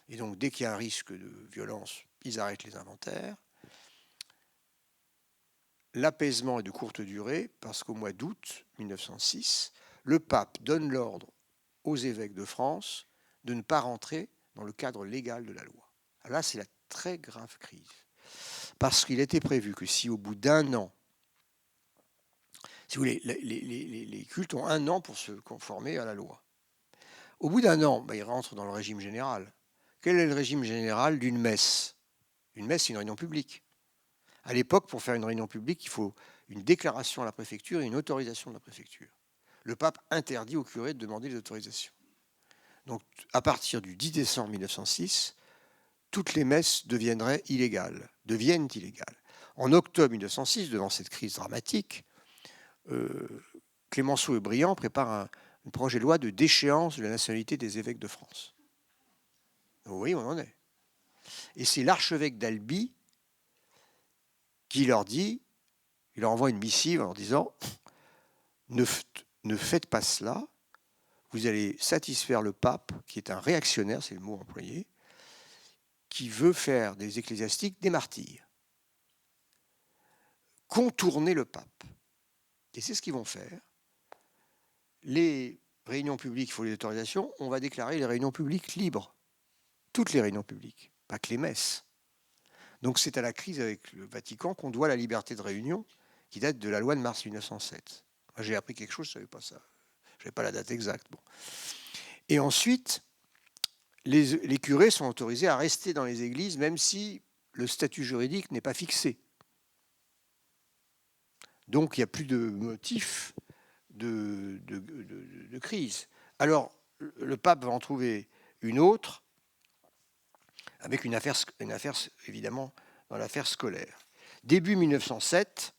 et donc dès qu'il y a un risque de violence, ils arrêtent les inventaires, l'apaisement est de courte durée, parce qu'au mois d'août 1906, le pape donne l'ordre aux évêques de France de ne pas rentrer dans le cadre légal de la loi. Alors là, c'est la très grave crise. Parce qu'il était prévu que si au bout d'1 an, si vous voulez, les cultes ont 1 an pour se conformer à la loi. Au bout d'1 an, ils rentrent dans le régime général. Quel est le régime général d'une messe? Une messe, c'est une réunion publique. À l'époque, pour faire une réunion publique, il faut une déclaration à la préfecture et une autorisation de la préfecture. Le pape interdit aux curés de demander les autorisations. Donc, à partir du 10 décembre 1906, toutes les messes deviennent illégales. En octobre 1906, devant cette crise dramatique, Clémenceau et Briand préparent un projet de loi de déchéance de la nationalité des évêques de France. Vous voyez où on en est. Et c'est l'archevêque d'Albi qui leur dit, il leur envoie une missive en leur disant ne faites pas cela, vous allez satisfaire le pape, qui est un réactionnaire, c'est le mot employé, qui veut faire des ecclésiastiques des martyrs. Contourner le pape. Et c'est ce qu'ils vont faire. Les réunions publiques, il faut les autorisations, on va déclarer les réunions publiques libres. Toutes les réunions publiques, pas que les messes. Donc c'est à la crise avec le Vatican qu'on doit la liberté de réunion, qui date de la loi de mars 1907. Moi, j'ai appris quelque chose, je ne savais pas ça. Je n'avais pas la date exacte. Bon. Et ensuite, les curés sont autorisés à rester dans les églises, même si le statut juridique n'est pas fixé. Donc il n'y a plus de motif de crise. Alors, le pape va en trouver une autre, avec une affaire évidemment, dans l'affaire scolaire. Début 1907,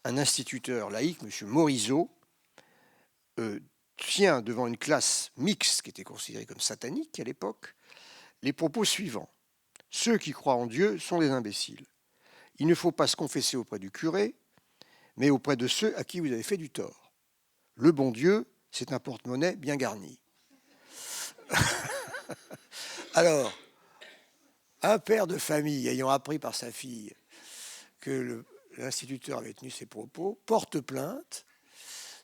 un instituteur laïque, M. Morisot, tient devant une classe mixte, qui était considérée comme satanique à l'époque, les propos suivants. Ceux qui croient en Dieu sont des imbéciles. Il ne faut pas se confesser auprès du curé, mais auprès de ceux à qui vous avez fait du tort. Le bon Dieu, c'est un porte-monnaie bien garni. Alors, un père de famille ayant appris par sa fille que l'instituteur avait tenu ses propos, porte plainte.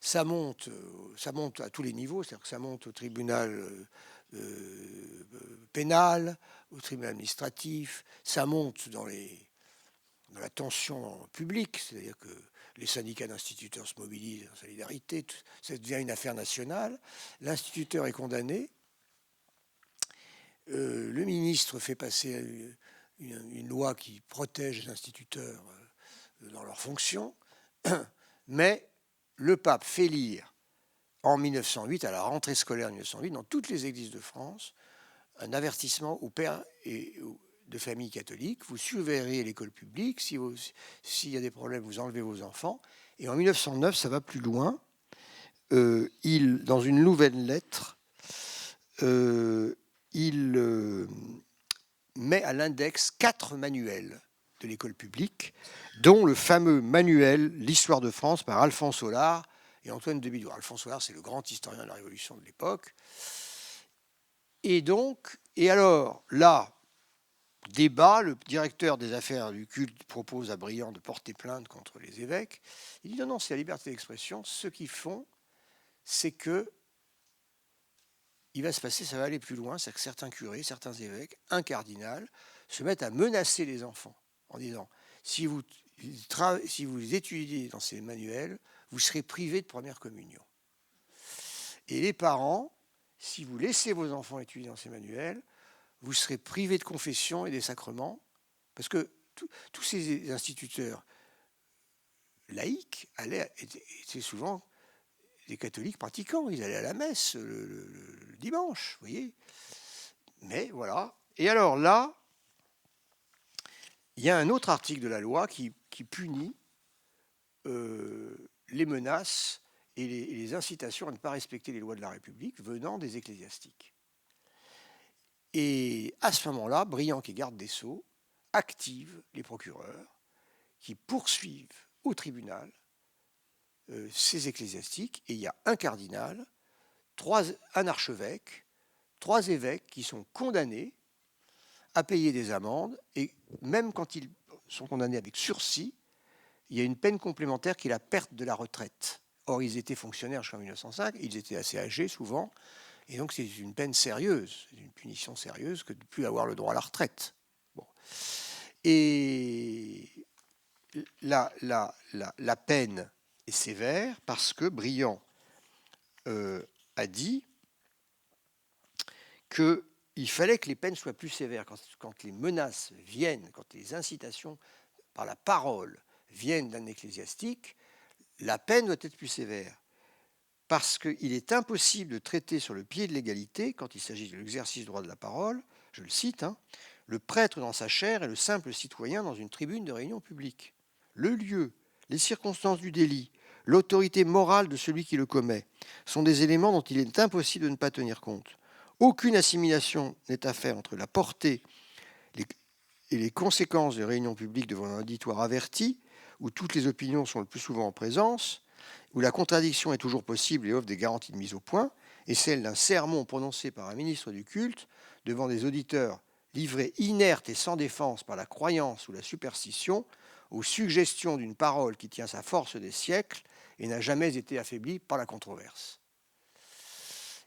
Ça monte à tous les niveaux, c'est-à-dire que ça monte au tribunal pénal, au tribunal administratif, ça monte dans la tension publique, c'est-à-dire que les syndicats d'instituteurs se mobilisent en solidarité, ça devient une affaire nationale. L'instituteur est condamné. Le ministre fait passer une loi qui protège les instituteurs dans leurs fonctions, mais le pape fait lire en 1908, à la rentrée scolaire 1908, dans toutes les églises de France, un avertissement aux pères de familles catholiques. Vous surveillerez l'école publique. S'il y a des problèmes, vous enlevez vos enfants. Et en 1909, ça va plus loin. Dans une nouvelle lettre, il met à l'index 4 manuels de l'école publique, dont le fameux manuel « L'histoire de France » par Alphonse Sollard et Antoine de Bidoux. Alphonse Sollard, c'est le grand historien de la Révolution de l'époque. Et alors, là, débat, le directeur des affaires du culte propose à Briand de porter plainte contre les évêques. Il dit non, c'est la liberté d'expression. Ce qu'ils font, c'est que il va se passer, ça va aller plus loin, c'est que certains curés, certains évêques, un cardinal, se mettent à menacer les enfants en disant si vous étudiez dans ces manuels, vous serez privés de première communion. Et les parents, si vous laissez vos enfants étudier dans ces manuels, vous serez privés de confession et des sacrements, parce que de toute tous ces instituteurs laïcs étaient souvent des catholiques pratiquants. Ils allaient à la messe le dimanche, vous voyez. Mais voilà. Et alors là, il y a un autre article de la loi qui punit les menaces et les incitations à ne pas respecter les lois de la République venant des ecclésiastiques. Et à ce moment-là, Briand, qui est garde des Sceaux, active les procureurs qui poursuivent au tribunal ces ecclésiastiques. Et il y a un cardinal, un archevêque, 3 évêques qui sont condamnés à payer des amendes. Et même quand ils sont condamnés avec sursis, il y a une peine complémentaire qui est la perte de la retraite. Or, ils étaient fonctionnaires jusqu'en 1905, ils étaient assez âgés souvent, et donc c'est une peine sérieuse, une punition sérieuse que de ne plus avoir le droit à la retraite. Bon. Et la peine est sévère parce que Briand a dit qu'il fallait que les peines soient plus sévères. Quand les menaces viennent, quand les incitations par la parole viennent d'un ecclésiastique, la peine doit être plus sévère. Parce qu'il est impossible de traiter sur le pied de l'égalité, quand il s'agit de l'exercice du droit de la parole, je le cite, le prêtre dans sa chaire et le simple citoyen dans une tribune de réunion publique. Le lieu, les circonstances du délit, l'autorité morale de celui qui le commet sont des éléments dont il est impossible de ne pas tenir compte. Aucune assimilation n'est à faire entre la portée et les conséquences de réunions publiques devant un auditoire averti, où toutes les opinions sont le plus souvent en présence, où la contradiction est toujours possible et offre des garanties de mise au point, et celle d'un sermon prononcé par un ministre du culte devant des auditeurs livrés inertes et sans défense par la croyance ou la superstition, aux suggestions d'une parole qui tient sa force des siècles et n'a jamais été affaiblie par la controverse.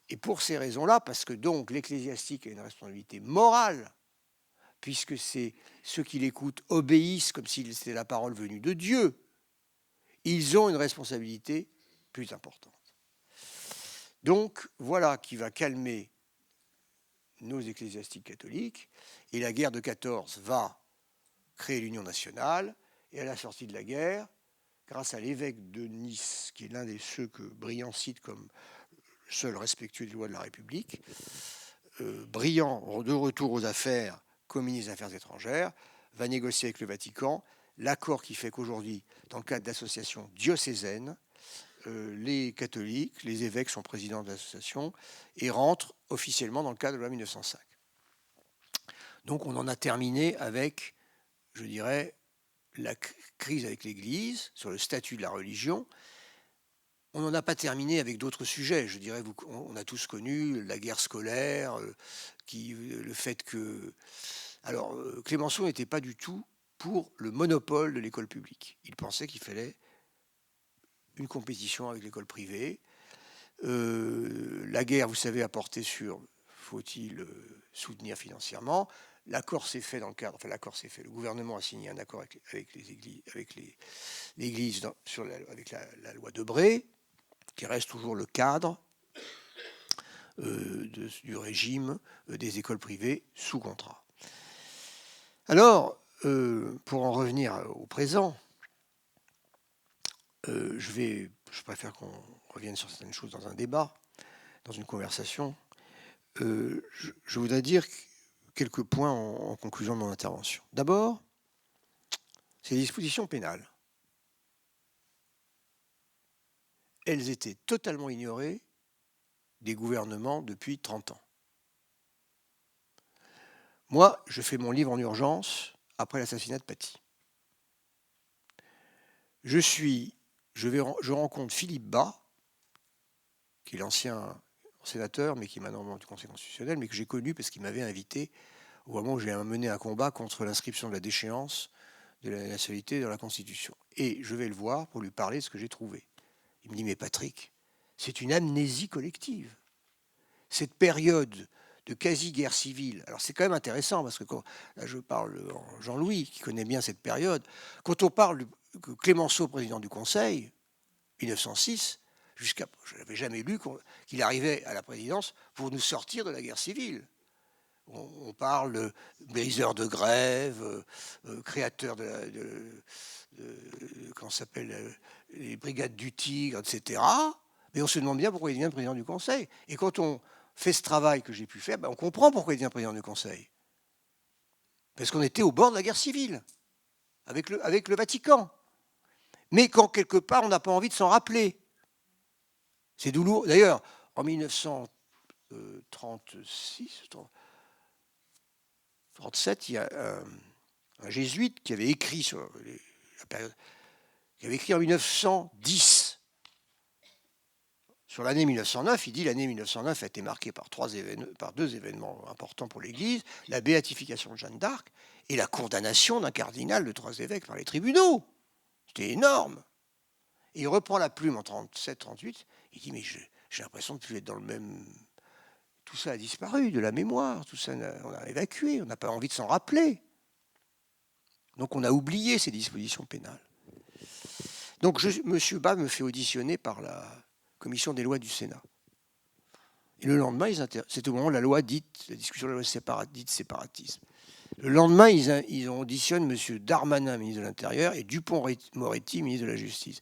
Et pour ces raisons-là, parce que donc l'ecclésiastique a une responsabilité morale, puisque ceux qui l'écoutent obéissent comme si c'était la parole venue de Dieu, ils ont une responsabilité plus importante. Donc, voilà qui va calmer nos ecclésiastiques catholiques, et la guerre de 14 va créer l'Union nationale, et à la sortie de la guerre, grâce à l'évêque de Nice, qui est l'un des ceux que Briand cite comme seul respectueux des lois de la République, Briand, de retour aux affaires, comme ministre des Affaires étrangères, va négocier avec le Vatican l'accord qui fait qu'aujourd'hui, dans le cadre d'associations diocésaines, les catholiques, les évêques sont présidents de l'association et rentrent officiellement dans le cadre de la loi 1905. Donc on en a terminé avec, je dirais, la crise avec l'Église, sur le statut de la religion. On n'en a pas terminé avec d'autres sujets. Je dirais, on a tous connu la guerre scolaire, le fait que... Alors, Clémenceau n'était pas du tout pour le monopole de l'école publique. Il pensait qu'il fallait une compétition avec l'école privée. La guerre, vous savez, a porté sur faut-il soutenir financièrement. L'accord s'est fait dans le cadre, enfin l'accord s'est fait, le gouvernement a signé un accord avec l'Église avec la loi Debré, qui reste toujours le cadre du régime des écoles privées sous contrat. Alors, pour en revenir au présent, je préfère qu'on revienne sur certaines choses dans un débat, dans une conversation. Je voudrais dire quelques points en conclusion de mon intervention. D'abord, ces dispositions pénales. Elles étaient totalement ignorées des gouvernements depuis 30 ans. Moi, je fais mon livre en urgence après l'assassinat de Paty. Je rencontre Philippe Bas, qui est l'ancien sénateur, mais qui est maintenant membre du Conseil constitutionnel, mais que j'ai connu parce qu'il m'avait invité au moment où j'ai mené un combat contre l'inscription de la déchéance de la nationalité dans la Constitution. Et je vais le voir pour lui parler de ce que j'ai trouvé. Il me dit, mais Patrick, c'est une amnésie collective. Cette période de quasi-guerre civile, alors c'est quand même intéressant, parce que là je parle en Jean-Louis, qui connaît bien cette période, quand on parle de Clémenceau, président du Conseil, 1906, je n'avais jamais lu qu'il arrivait à la présidence pour nous sortir de la guerre civile. On parle de briseur de grève, créateur comment ça s'appelle, les brigades du Tigre, etc. Mais on se demande bien pourquoi il devient président du Conseil. Et quand on fait ce travail que j'ai pu faire, on comprend pourquoi il devient président du Conseil. Parce qu'on était au bord de la guerre civile, avec le Vatican. Mais quand quelque part, on n'a pas envie de s'en rappeler. C'est douloureux. D'ailleurs, en 1936, 37, il y a un jésuite qui avait écrit sur la période, qui avait écrit en 1910 sur l'année 1909. Il dit l'année 1909 a été marquée par deux événements importants pour l'Église, la béatification de Jeanne d'Arc et la condamnation d'un cardinal de 3 évêques par les tribunaux. C'était énorme. Et il reprend la plume en 37-38, il dit mais j'ai l'impression de ne plus être dans le même... Tout ça a disparu de la mémoire, tout ça on a évacué, on n'a pas envie de s'en rappeler. Donc on a oublié ces dispositions pénales. Donc M. Bas me fait auditionner par la commission des lois du Sénat. Et le lendemain, c'est au moment de la discussion de la loi dite séparatisme. Le lendemain, ils auditionnent M. Darmanin, ministre de l'Intérieur, et Dupond-Moretti, ministre de la Justice.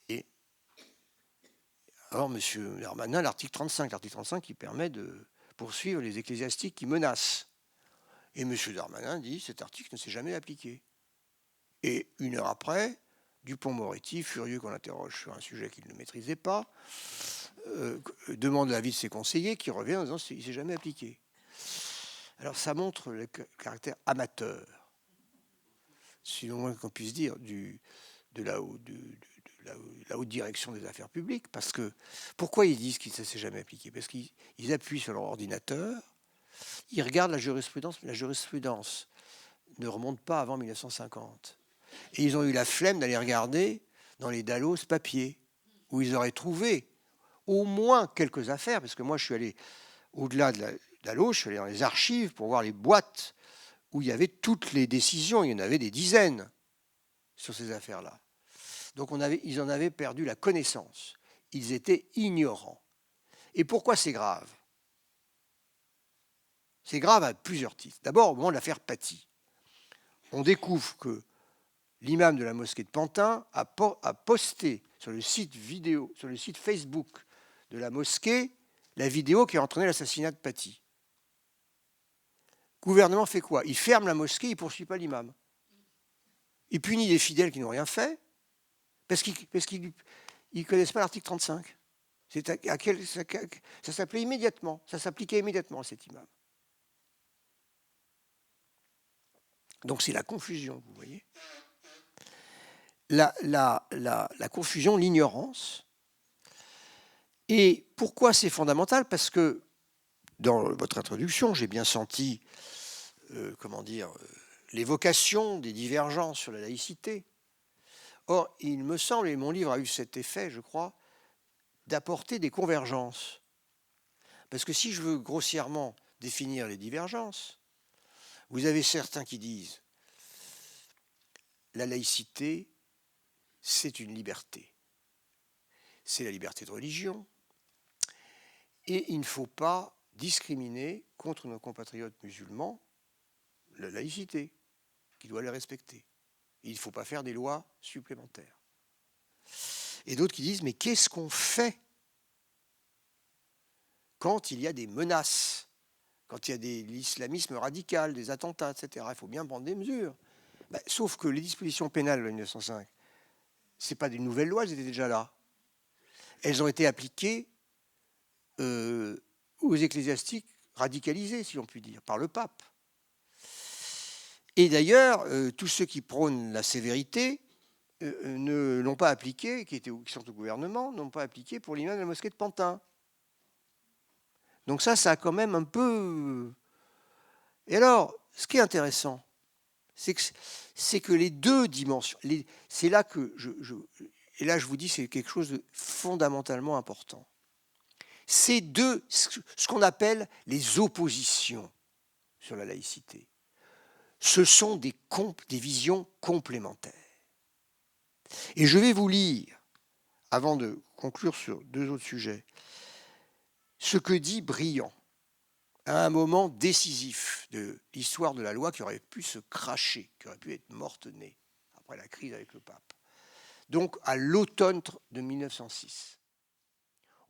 Et alors, M. Darmanin, l'article 35 qui permet de poursuivre les ecclésiastiques qui menacent. Et M. Darmanin dit cet article ne s'est jamais appliqué. Et 1 heure après, Dupond-Moretti, furieux qu'on l'interroge sur un sujet qu'il ne maîtrisait pas, demande l'avis de ses conseillers qui revient en disant qu'il ne s'est jamais appliqué. Alors ça montre le caractère amateur, sinon moins qu'on puisse dire, de la haute direction des affaires publiques. Parce que, pourquoi ils disent qu'il ne s'est jamais appliqué? Parce qu'ils appuient sur leur ordinateur, ils regardent la jurisprudence, mais la jurisprudence ne remonte pas avant 1950. Et ils ont eu la flemme d'aller regarder dans les Dallos papier, où ils auraient trouvé au moins quelques affaires, parce que moi je suis allé au-delà de Dallos, je suis allé dans les archives pour voir les boîtes où il y avait toutes les décisions, il y en avait des dizaines sur ces affaires-là. Donc ils en avaient perdu la connaissance, ils étaient ignorants. Et pourquoi c'est grave? C'est grave à plusieurs titres. D'abord, au moment de l'affaire Paty, on découvre que l'imam de la mosquée de Pantin a posté sur le site Facebook de la mosquée la vidéo qui a entraîné l'assassinat de Paty. Le gouvernement fait quoi? Il ferme la mosquée, il ne poursuit pas l'imam. Il punit les fidèles qui n'ont rien fait parce qu'ils ne connaissent pas l'article 35. Ça s'appelait immédiatement, ça s'appliquait immédiatement à cet imam. Donc c'est la confusion, vous voyez. La confusion, l'ignorance. Et pourquoi c'est fondamental? Parce que dans votre introduction, j'ai bien senti, l'évocation des divergences sur la laïcité. Or, il me semble, et mon livre a eu cet effet, je crois, d'apporter des convergences. Parce que si je veux grossièrement définir les divergences, vous avez certains qui disent la laïcité, c'est une liberté. C'est la liberté de religion. Et il ne faut pas discriminer contre nos compatriotes musulmans la laïcité, qui doit les respecter. Il ne faut pas faire des lois supplémentaires. Et d'autres qui disent, mais qu'est-ce qu'on fait quand il y a des menaces, quand il y a de l'islamisme radical, des attentats, etc. Il faut bien prendre des mesures. Sauf que les dispositions pénales de 1905, ce n'est pas des nouvelles lois, elles étaient déjà là. Elles ont été appliquées aux ecclésiastiques radicalisés, si l'on peut dire, par le pape. Et d'ailleurs, tous ceux qui prônent la sévérité ne l'ont pas appliqué, qui sont au gouvernement, n'ont pas appliqué pour l'imam de la mosquée de Pantin. Donc ça a quand même un peu... Et alors, ce qui est intéressant, c'est que les deux dimensions, c'est là que et là je vous dis, c'est quelque chose de fondamentalement important. Ces deux, ce qu'on appelle les oppositions sur la laïcité, ce sont des visions complémentaires. Et je vais vous lire, avant de conclure sur 2 autres sujets, ce que dit Briand à un moment décisif de l'histoire de la loi qui aurait pu se cracher, qui aurait pu être morte-née après la crise avec le pape. Donc à l'automne de 1906,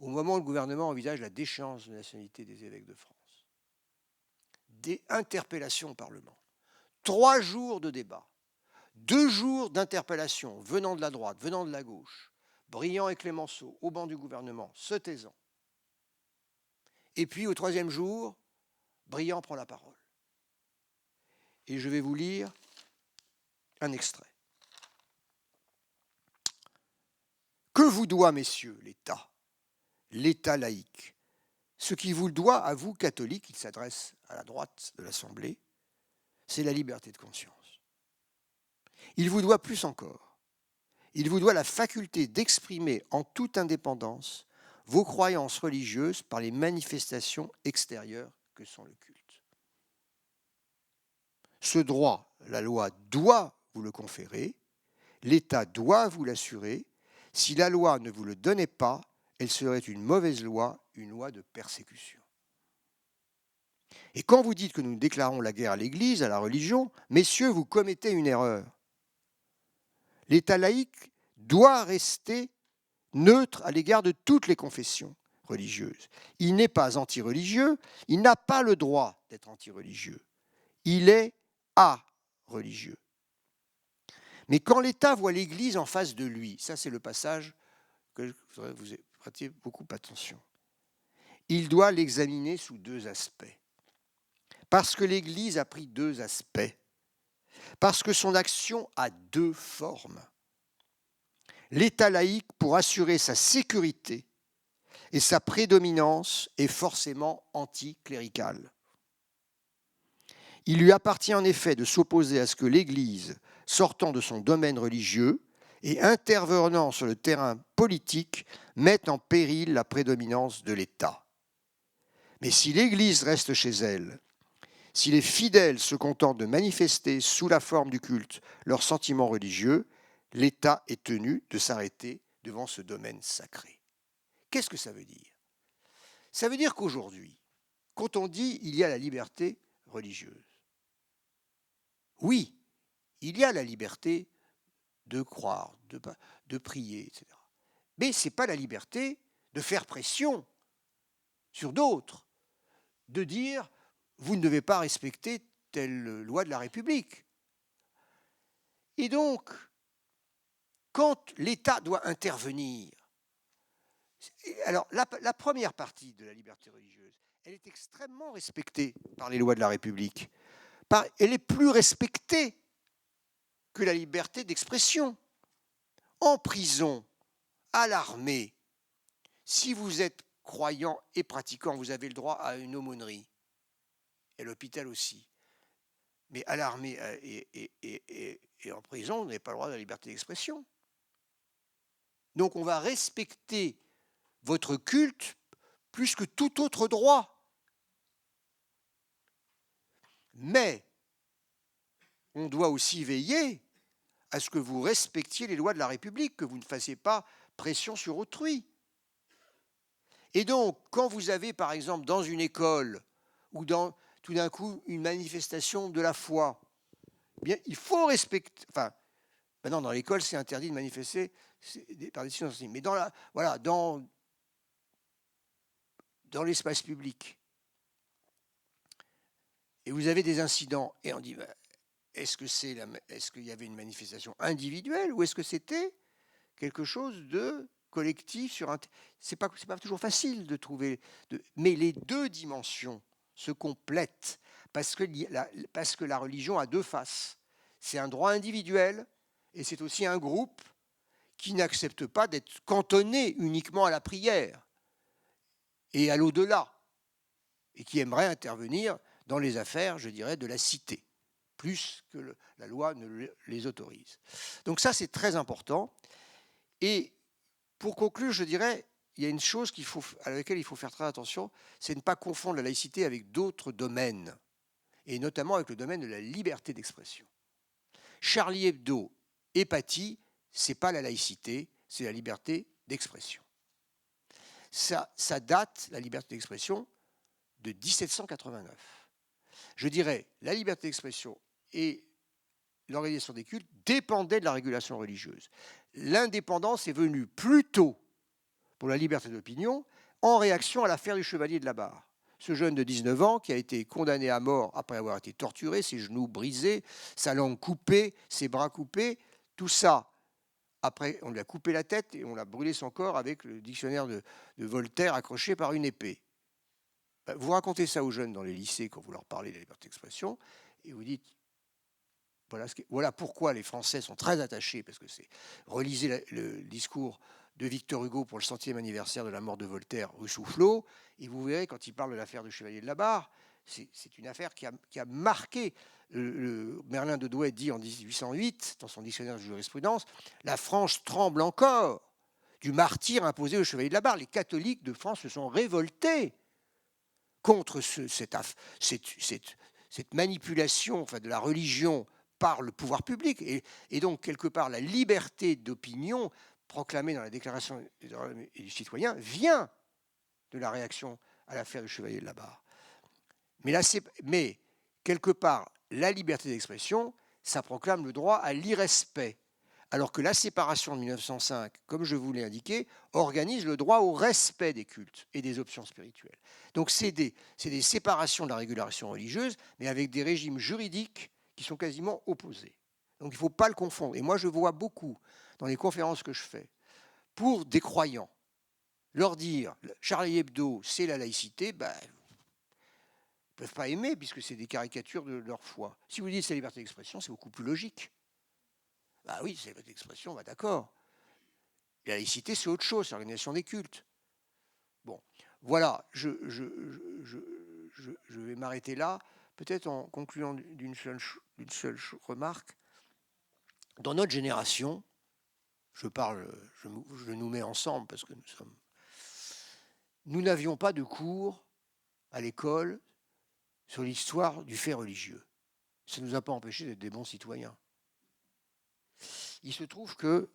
au moment où le gouvernement envisage la déchéance de nationalité des évêques de France, des interpellations au Parlement, 3 jours de débat, 2 jours d'interpellations venant de la droite, venant de la gauche, Briand et Clémenceau au banc du gouvernement, se taisant. Et puis au 3e jour, Briand prend la parole. Et je vais vous lire un extrait. Que vous doit, messieurs, l'État, l'État laïque, ce qui vous le doit à vous, catholiques, il s'adresse à la droite de l'Assemblée, c'est la liberté de conscience. Il vous doit plus encore. Il vous doit la faculté d'exprimer en toute indépendance vos croyances religieuses par les manifestations extérieures que sont le culte. Ce droit, la loi doit vous le conférer, l'État doit vous l'assurer. Si la loi ne vous le donnait pas, elle serait une mauvaise loi, une loi de persécution. Et quand vous dites que nous déclarons la guerre à l'Église, à la religion, messieurs, vous commettez une erreur. L'État laïque doit rester neutre à l'égard de toutes les confessions religieuses. Il n'est pas anti-religieux, il n'a pas le droit d'être anti-religieux. Il est a-religieux. Mais quand l'État voit l'Église en face de lui, ça c'est le passage que je voudrais que vous prêtiez beaucoup attention, il doit l'examiner sous 2 aspects. Parce que l'Église a pris 2 aspects. Parce que son action a 2 formes. L'État laïque, pour assurer sa sécurité et sa prédominance, est forcément anticlérical. Il lui appartient en effet de s'opposer à ce que l'Église, sortant de son domaine religieux et intervenant sur le terrain politique, mette en péril la prédominance de l'État. Mais si l'Église reste chez elle, si les fidèles se contentent de manifester sous la forme du culte leurs sentiments religieux, l'État est tenu de s'arrêter devant ce domaine sacré. Qu'est-ce que ça veut dire? Ça veut dire qu'aujourd'hui, quand on dit il y a la liberté religieuse, oui, il y a la liberté de croire, de prier, etc. Mais ce n'est pas la liberté de faire pression sur d'autres, de dire vous ne devez pas respecter telle loi de la République. Et donc, quand l'État doit intervenir, alors la première partie de la liberté religieuse, elle est extrêmement respectée par les lois de la République. Elle est plus respectée que la liberté d'expression. En prison, à l'armée, si vous êtes croyant et pratiquant, vous avez le droit à une aumônerie. Et à l'hôpital aussi. Mais à l'armée et en prison, vous n'avez pas le droit de la liberté d'expression. Donc on va respecter votre culte plus que tout autre droit. Mais on doit aussi veiller à ce que vous respectiez les lois de la République, que vous ne fassiez pas pression sur autrui. Et donc, quand vous avez, par exemple, dans une école ou dans tout d'un coup une manifestation de la foi, eh bien, il faut respecter. Enfin, maintenant dans l'école, c'est interdit de manifester par décision sensible. Mais dans l'espace public, et vous avez des incidents, et on dit est-ce qu'il y avait une manifestation individuelle ou est-ce que c'était quelque chose de collectif c'est pas toujours facile de trouver. Mais les 2 dimensions se complètent parce que la religion a 2 faces. C'est un droit individuel et c'est aussi un groupe qui n'accepte pas d'être cantonné uniquement à la prière et à l'au-delà et qui aimerait intervenir dans les affaires, je dirais, de la cité, plus que la loi ne les autorise. Donc ça, c'est très important. Et pour conclure, je dirais, il y a une chose à laquelle il faut faire très attention, c'est de ne pas confondre la laïcité avec d'autres domaines, et notamment avec le domaine de la liberté d'expression. Charlie Hebdo et Paty, ce n'est pas la laïcité, c'est la liberté d'expression. Ça date, la liberté d'expression, de 1789. Je dirais, la liberté d'expression et l'organisation des cultes dépendaient de la régulation religieuse. L'indépendance est venue plus tôt pour la liberté d'opinion en réaction à l'affaire du chevalier de la Barre. Ce jeune de 19 ans qui a été condamné à mort après avoir été torturé, ses genoux brisés, sa langue coupée, ses bras coupés, tout ça. Après, on lui a coupé la tête et on a brûlé son corps avec le dictionnaire de Voltaire accroché par une épée. Vous racontez ça aux jeunes dans les lycées quand vous leur parlez de la liberté d'expression et vous dites voilà pourquoi les Français sont très attachés, parce que c'est relisez le discours de Victor Hugo pour le 100e anniversaire de la mort de Voltaire rue Soufflot, et vous verrez quand il parle de l'affaire du Chevalier de la Barre, c'est une affaire qui a marqué. Merlin de Douai dit en 1808, dans son dictionnaire de jurisprudence, la France tremble encore du martyre imposé au Chevalier de la Barre. Les catholiques de France se sont révoltés contre cette manipulation de la religion par le pouvoir public, et donc quelque part la liberté d'opinion proclamée dans la Déclaration des droits et du citoyen vient de la réaction à l'affaire du Chevalier de la Barre. Mais quelque part, la liberté d'expression, ça proclame le droit à l'irrespect, alors que la séparation de 1905, comme je vous l'ai indiqué, organise le droit au respect des cultes et des options spirituelles. Donc c'est des séparations de la régulation religieuse, mais avec des régimes juridiques qui sont quasiment opposés. Donc il ne faut pas le confondre. Et moi, je vois beaucoup, dans les conférences que je fais, pour des croyants, leur dire « Charlie Hebdo, c'est la laïcité », ils ne peuvent pas aimer, puisque c'est des caricatures de leur foi. Si vous dites « c'est la liberté d'expression », c'est beaucoup plus logique. Bah oui, c'est la liberté d'expression, d'accord. La laïcité, c'est autre chose, c'est l'organisation des cultes. Bon, voilà, je vais m'arrêter là, peut-être en concluant d'une seule remarque. Dans notre génération, je nous mets ensemble parce que nous n'avions pas de cours à l'école sur l'histoire du fait religieux. Ça ne nous a pas empêchés d'être des bons citoyens. Il se trouve que,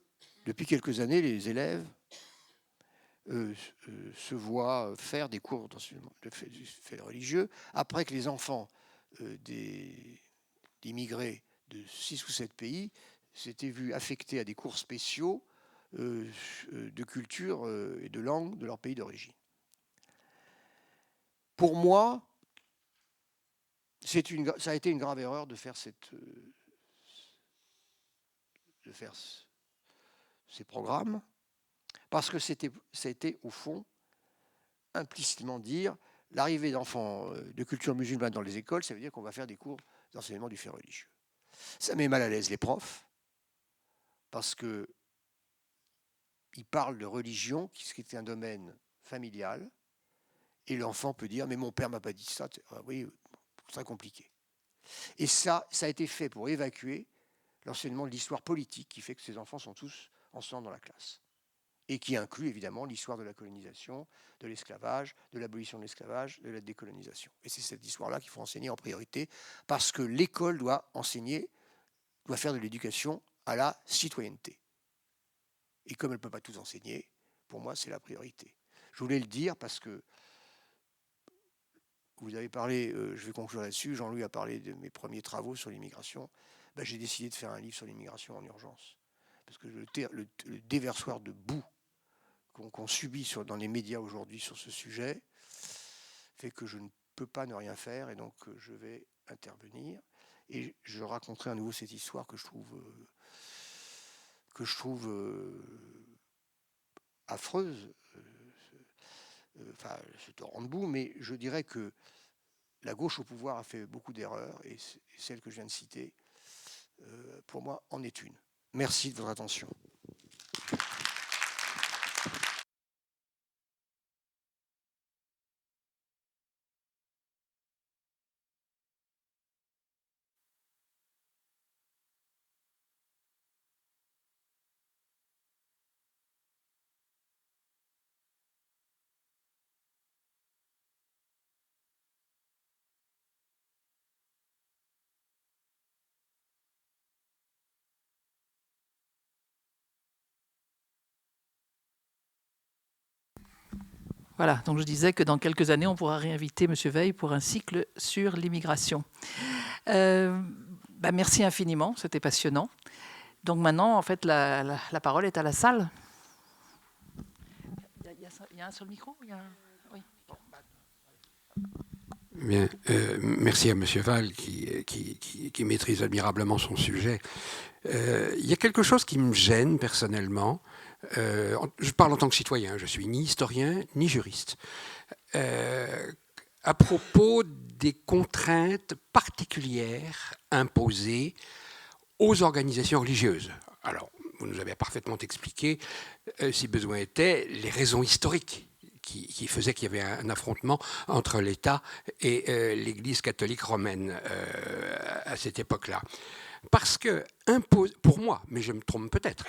depuis quelques années, les élèves se voient faire des cours de fait religieux, après que les enfants d'immigrés de 6 ou 7 pays s'étaient vus affectés à des cours spéciaux de culture et de langue de leur pays d'origine. Pour moi, ça a été une grave erreur de faire ces programmes, parce que c'était au fond implicitement dire l'arrivée d'enfants de culture musulmane dans les écoles, ça veut dire qu'on va faire des cours d'enseignement du fait religieux. Ça met mal à l'aise les profs, parce qu'ils parlent de religion, ce qui est un domaine familial, et l'enfant peut dire « mais mon père ne m'a pas dit ça ». Oui, très compliqué. Et ça a été fait pour évacuer l'enseignement de l'histoire politique, qui fait que ces enfants sont tous ensemble dans la classe, et qui inclut évidemment l'histoire de la colonisation, de l'esclavage, de l'abolition de l'esclavage, de la décolonisation. Et c'est cette histoire-là qu'il faut enseigner en priorité, parce que l'école doit faire de l'éducation à la citoyenneté. Et comme elle ne peut pas tout enseigner, pour moi, c'est la priorité. Je voulais le dire parce que vous avez parlé, je vais conclure là-dessus, Jean-Louis a parlé de mes premiers travaux sur l'immigration. J'ai décidé de faire un livre sur l'immigration en urgence. Parce que le déversoir de boue qu'on subit dans les médias aujourd'hui sur ce sujet fait que je ne peux pas ne rien faire, et donc je vais intervenir. Et je raconterai à nouveau cette histoire que je trouve affreuse. C'est torrent de boue, mais je dirais que la gauche au pouvoir a fait beaucoup d'erreurs, et celle que je viens de citer, pour moi, en est une. Merci de votre attention. Voilà, donc je disais que dans quelques années, on pourra réinviter M. Veil pour un cycle sur l'immigration. Merci infiniment, c'était passionnant. Donc maintenant, en fait, la parole est à la salle. Il y a un seul micro Oui. Bien, merci à M. Val qui maîtrise admirablement son sujet. Il y a quelque chose qui me gêne personnellement. Je parle en tant que citoyen, je suis ni historien ni juriste. À propos des contraintes particulières imposées aux organisations religieuses. Alors, vous nous avez parfaitement expliqué, si besoin était, les raisons historiques qui faisaient qu'il y avait un affrontement entre l'État et l'Église catholique romaine à cette époque-là. Parce que, pour moi, mais je me trompe peut-être,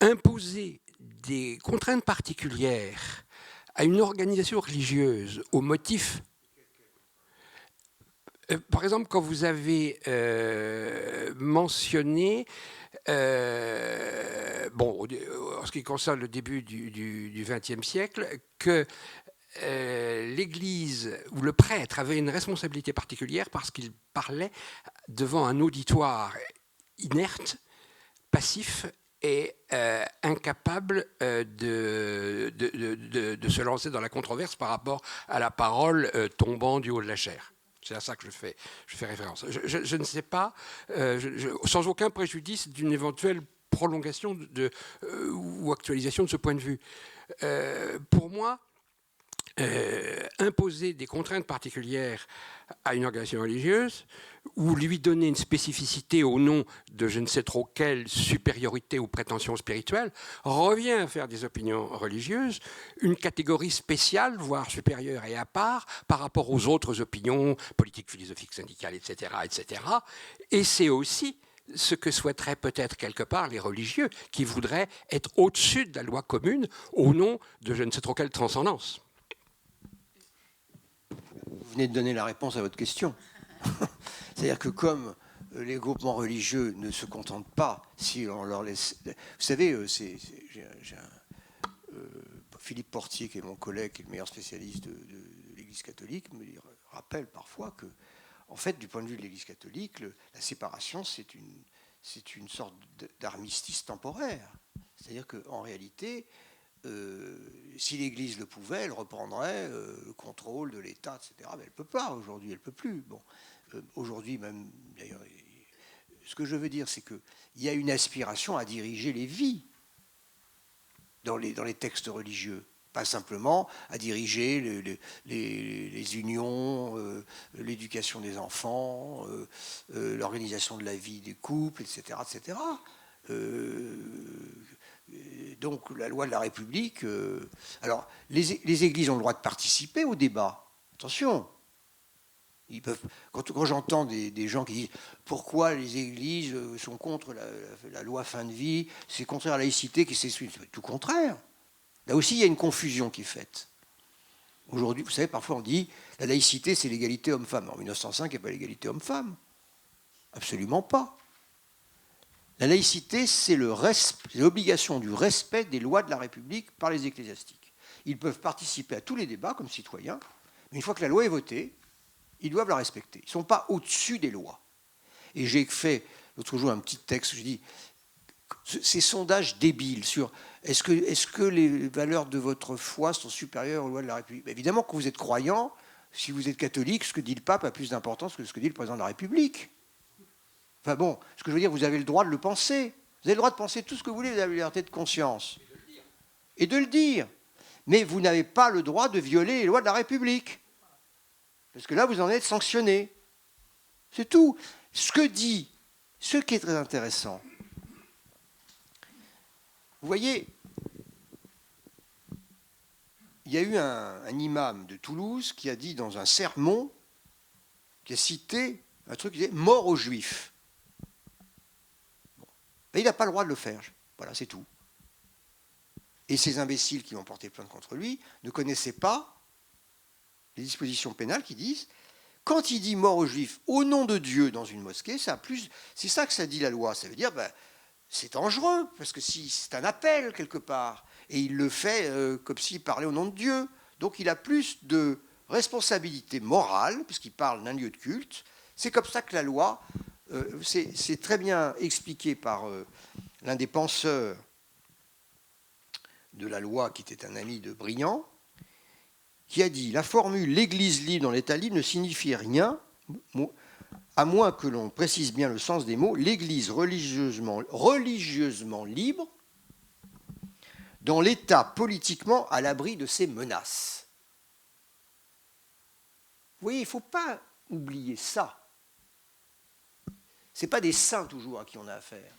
imposer des contraintes particulières à une organisation religieuse au motif... Par exemple, quand vous avez mentionné, en ce qui concerne le début du XXe siècle, que l'Église ou le prêtre avait une responsabilité particulière parce qu'il parlait devant un auditoire inerte, passif et incapable de se lancer dans la controverse par rapport à la parole tombant du haut de la chair. C'est à ça que je fais référence. Je ne sais pas, sans aucun préjudice d'une éventuelle prolongation ou actualisation de ce point de vue. Pour moi, imposer des contraintes particulières à une organisation religieuse ou lui donner une spécificité au nom de je ne sais trop quelle supériorité ou prétention spirituelle revient à faire des opinions religieuses une catégorie spéciale, voire supérieure et à part par rapport aux autres opinions politiques, philosophiques, syndicales, etc. etc. Et c'est aussi ce que souhaiteraient peut-être quelque part les religieux qui voudraient être au-dessus de la loi commune au nom de je ne sais trop quelle transcendance. Vous venez de donner la réponse à votre question. C'est-à-dire que comme les groupements religieux ne se contentent pas, si on leur laisse... Vous savez, Philippe Portier, qui est mon collègue, qui est le meilleur spécialiste de l'Église catholique, me rappelle parfois que, en fait, du point de vue de l'Église catholique, la séparation, c'est une sorte d'armistice temporaire. C'est-à-dire qu'en réalité... si l'Église le pouvait, elle reprendrait le contrôle de l'État, etc. Mais elle ne peut pas aujourd'hui, elle ne peut plus. Bon, aujourd'hui même, d'ailleurs, ce que je veux dire, c'est qu'il y a une aspiration à diriger les vies dans les textes religieux. Pas simplement à diriger les unions, l'éducation des enfants, l'organisation de la vie des couples, etc. etc. Donc la loi de la République... alors, les églises ont le droit de participer au débat. Attention. Ils peuvent, quand j'entends des gens qui disent « Pourquoi les églises sont contre la loi fin de vie ? C'est contraire à la laïcité. » C'est tout contraire. Là aussi, il y a une confusion qui est faite. Aujourd'hui, vous savez, parfois on dit « La laïcité, c'est l'égalité homme-femme. » En 1905, il n'y a pas l'égalité homme-femme. Absolument pas. La laïcité, c'est l'obligation du respect des lois de la République par les ecclésiastiques. Ils peuvent participer à tous les débats comme citoyens, mais une fois que la loi est votée, ils doivent la respecter. Ils ne sont pas au-dessus des lois. Et j'ai fait l'autre jour un petit texte, je dis, ces sondages débiles sur est-ce que les valeurs de votre foi sont supérieures aux lois de la République ? Évidemment, quand vous êtes croyant, si vous êtes catholique, ce que dit le pape a plus d'importance que ce que dit le président de la République. Enfin bon, ce que je veux dire, vous avez le droit de le penser. Vous avez le droit de penser tout ce que vous voulez, vous avez la liberté de conscience. Et de le dire. Mais vous n'avez pas le droit de violer les lois de la République. Parce que là, vous en êtes sanctionné. C'est tout. Ce qui est très intéressant, vous voyez, il y a eu un imam de Toulouse qui a dit dans un sermon, qui a cité un truc qui disait « mort aux Juifs ». Ben, il n'a pas le droit de le faire. Voilà, c'est tout. Et ces imbéciles qui ont porté plainte contre lui ne connaissaient pas les dispositions pénales qui disent quand il dit mort aux Juifs au nom de Dieu dans une mosquée, c'est ça que ça dit la loi. Ça veut dire c'est dangereux, parce que si c'est un appel quelque part, et il le fait comme s'il parlait au nom de Dieu. Donc il a plus de responsabilité morale, puisqu'il parle d'un lieu de culte. C'est comme ça que la loi, c'est très bien expliqué par l'un des penseurs de la loi, qui était un ami de Briand, qui a dit « La formule « l'Église libre dans l'État libre » ne signifie rien, à moins que l'on précise bien le sens des mots, l'Église religieusement libre dans l'État politiquement à l'abri de ses menaces. » Vous voyez, il ne faut pas oublier ça. Ce n'est pas des saints toujours à qui on a affaire.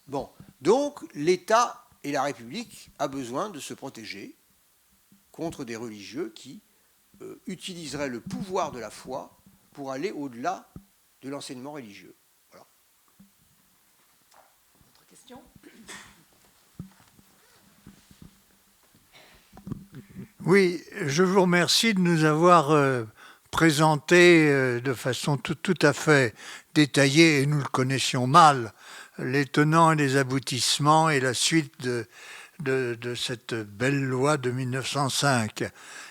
Bon, donc l'État et la République a besoin de se protéger contre des religieux qui utiliseraient le pouvoir de la foi pour aller au-delà de l'enseignement religieux. Voilà. Autre question ? Oui, je vous remercie de nous avoir présenté de façon tout à fait détaillée, et nous le connaissions mal, les tenants et les aboutissements et la suite de cette belle loi de 1905.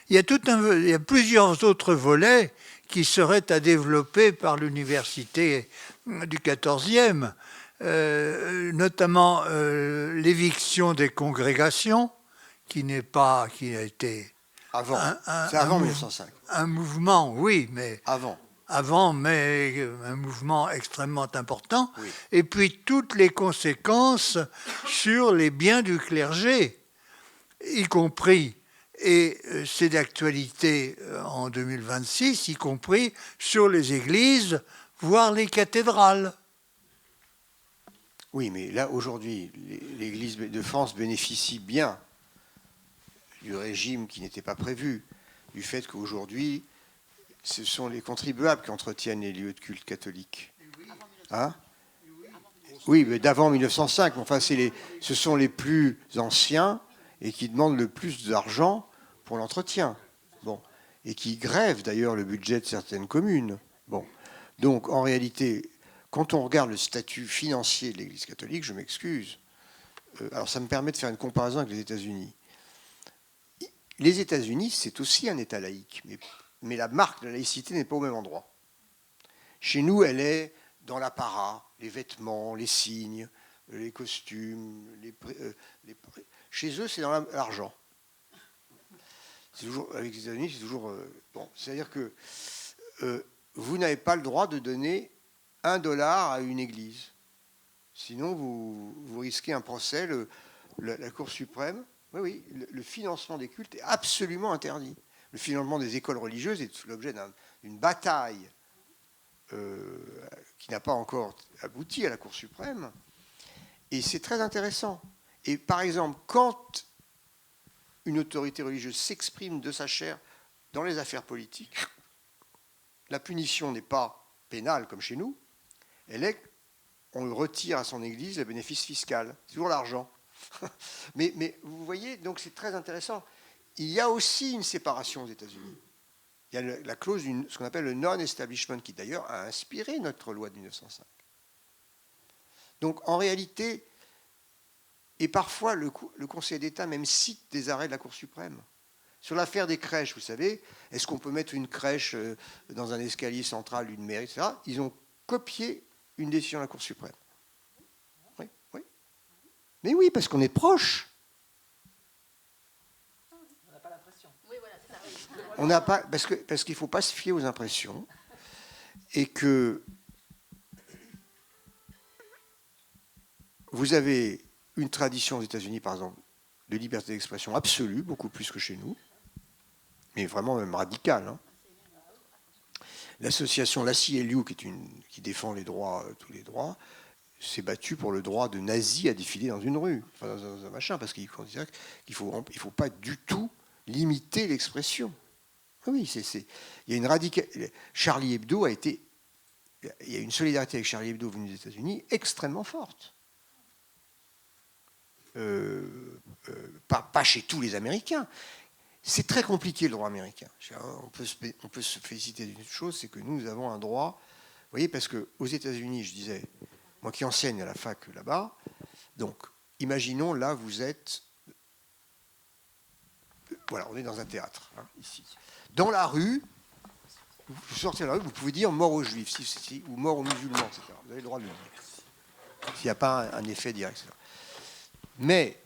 Il y a plusieurs autres volets qui seraient à développer par l'université du 14e, notamment l'éviction des congrégations, qui a été Avant, c'est avant 1905. Un mouvement, oui, mais avant, mais un mouvement extrêmement important. Oui. Et puis toutes les conséquences sur les biens du clergé, y compris, et c'est d'actualité en 2026, y compris sur les églises, voire les cathédrales. Oui, mais là, aujourd'hui, l'Église de France bénéficie bien du régime qui n'était pas prévu, du fait qu'aujourd'hui, ce sont les contribuables qui entretiennent les lieux de culte catholiques. Hein ? Oui, mais d'avant 1905, enfin, ce sont les plus anciens et qui demandent le plus d'argent pour l'entretien. Bon. Et qui grèvent d'ailleurs le budget de certaines communes. Bon. Donc, en réalité, quand on regarde le statut financier de l'Église catholique, je m'excuse, alors ça me permet de faire une comparaison avec les États-Unis. Les États-Unis, c'est aussi un État laïque, mais la marque de la laïcité n'est pas au même endroit. Chez nous, elle est dans l'apparat, les vêtements, les signes, les costumes. Chez eux, c'est dans l'argent. Avec les États-Unis, c'est toujours... bon, c'est-à-dire que vous n'avez pas le droit de donner $1 à une église. Sinon, vous risquez un procès. La Cour suprême... Oui, le financement des cultes est absolument interdit. Le financement des écoles religieuses est l'objet d'une bataille qui n'a pas encore abouti à la Cour suprême. Et c'est très intéressant. Et par exemple, quand une autorité religieuse s'exprime de sa chair dans les affaires politiques, la punition n'est pas pénale comme chez nous, on retire à son église le bénéfice fiscal. C'est toujours l'argent. mais vous voyez, donc c'est très intéressant. Il y a aussi une séparation aux États-Unis. Il y a la clause ce qu'on appelle le non-establishment, qui d'ailleurs a inspiré notre loi de 1905. Donc en réalité, et parfois le Conseil d'État même cite des arrêts de la Cour suprême. Sur l'affaire des crèches, vous savez, est-ce qu'on peut mettre une crèche dans un escalier central d'une mairie, etc. Ils ont copié une décision de la Cour suprême. Mais oui, parce qu'on est proche. On n'a pas l'impression. Oui, voilà, c'est ça. Oui. On n'a pas, parce qu'il ne faut pas se fier aux impressions et que vous avez une tradition aux États-Unis, par exemple, de liberté d'expression absolue, beaucoup plus que chez nous, mais vraiment même radicale. Hein. L'association Lacy-Eliou, qui défend les droits, tous les droits, s'est battu pour le droit de nazis à défiler dans une rue, enfin dans un machin, parce qu'il considère qu'il ne faut pas du tout limiter l'expression. Oui, il y a une Charlie Hebdo il y a une solidarité avec Charlie Hebdo venue des États-Unis extrêmement forte. Pas chez tous les Américains. C'est très compliqué le droit américain. On peut se féliciter d'une chose, c'est que nous avons un droit. Vous voyez, parce qu'aux États-Unis, je disais, moi qui enseigne à la fac là-bas, donc imaginons là, vous êtes voilà, on est dans un théâtre, hein, ici. Dans la rue, vous sortez de la rue, vous pouvez dire mort aux juifs, ou mort aux musulmans, etc. Vous avez le droit de le dire. S'il n'y a pas un effet direct, etc. Mais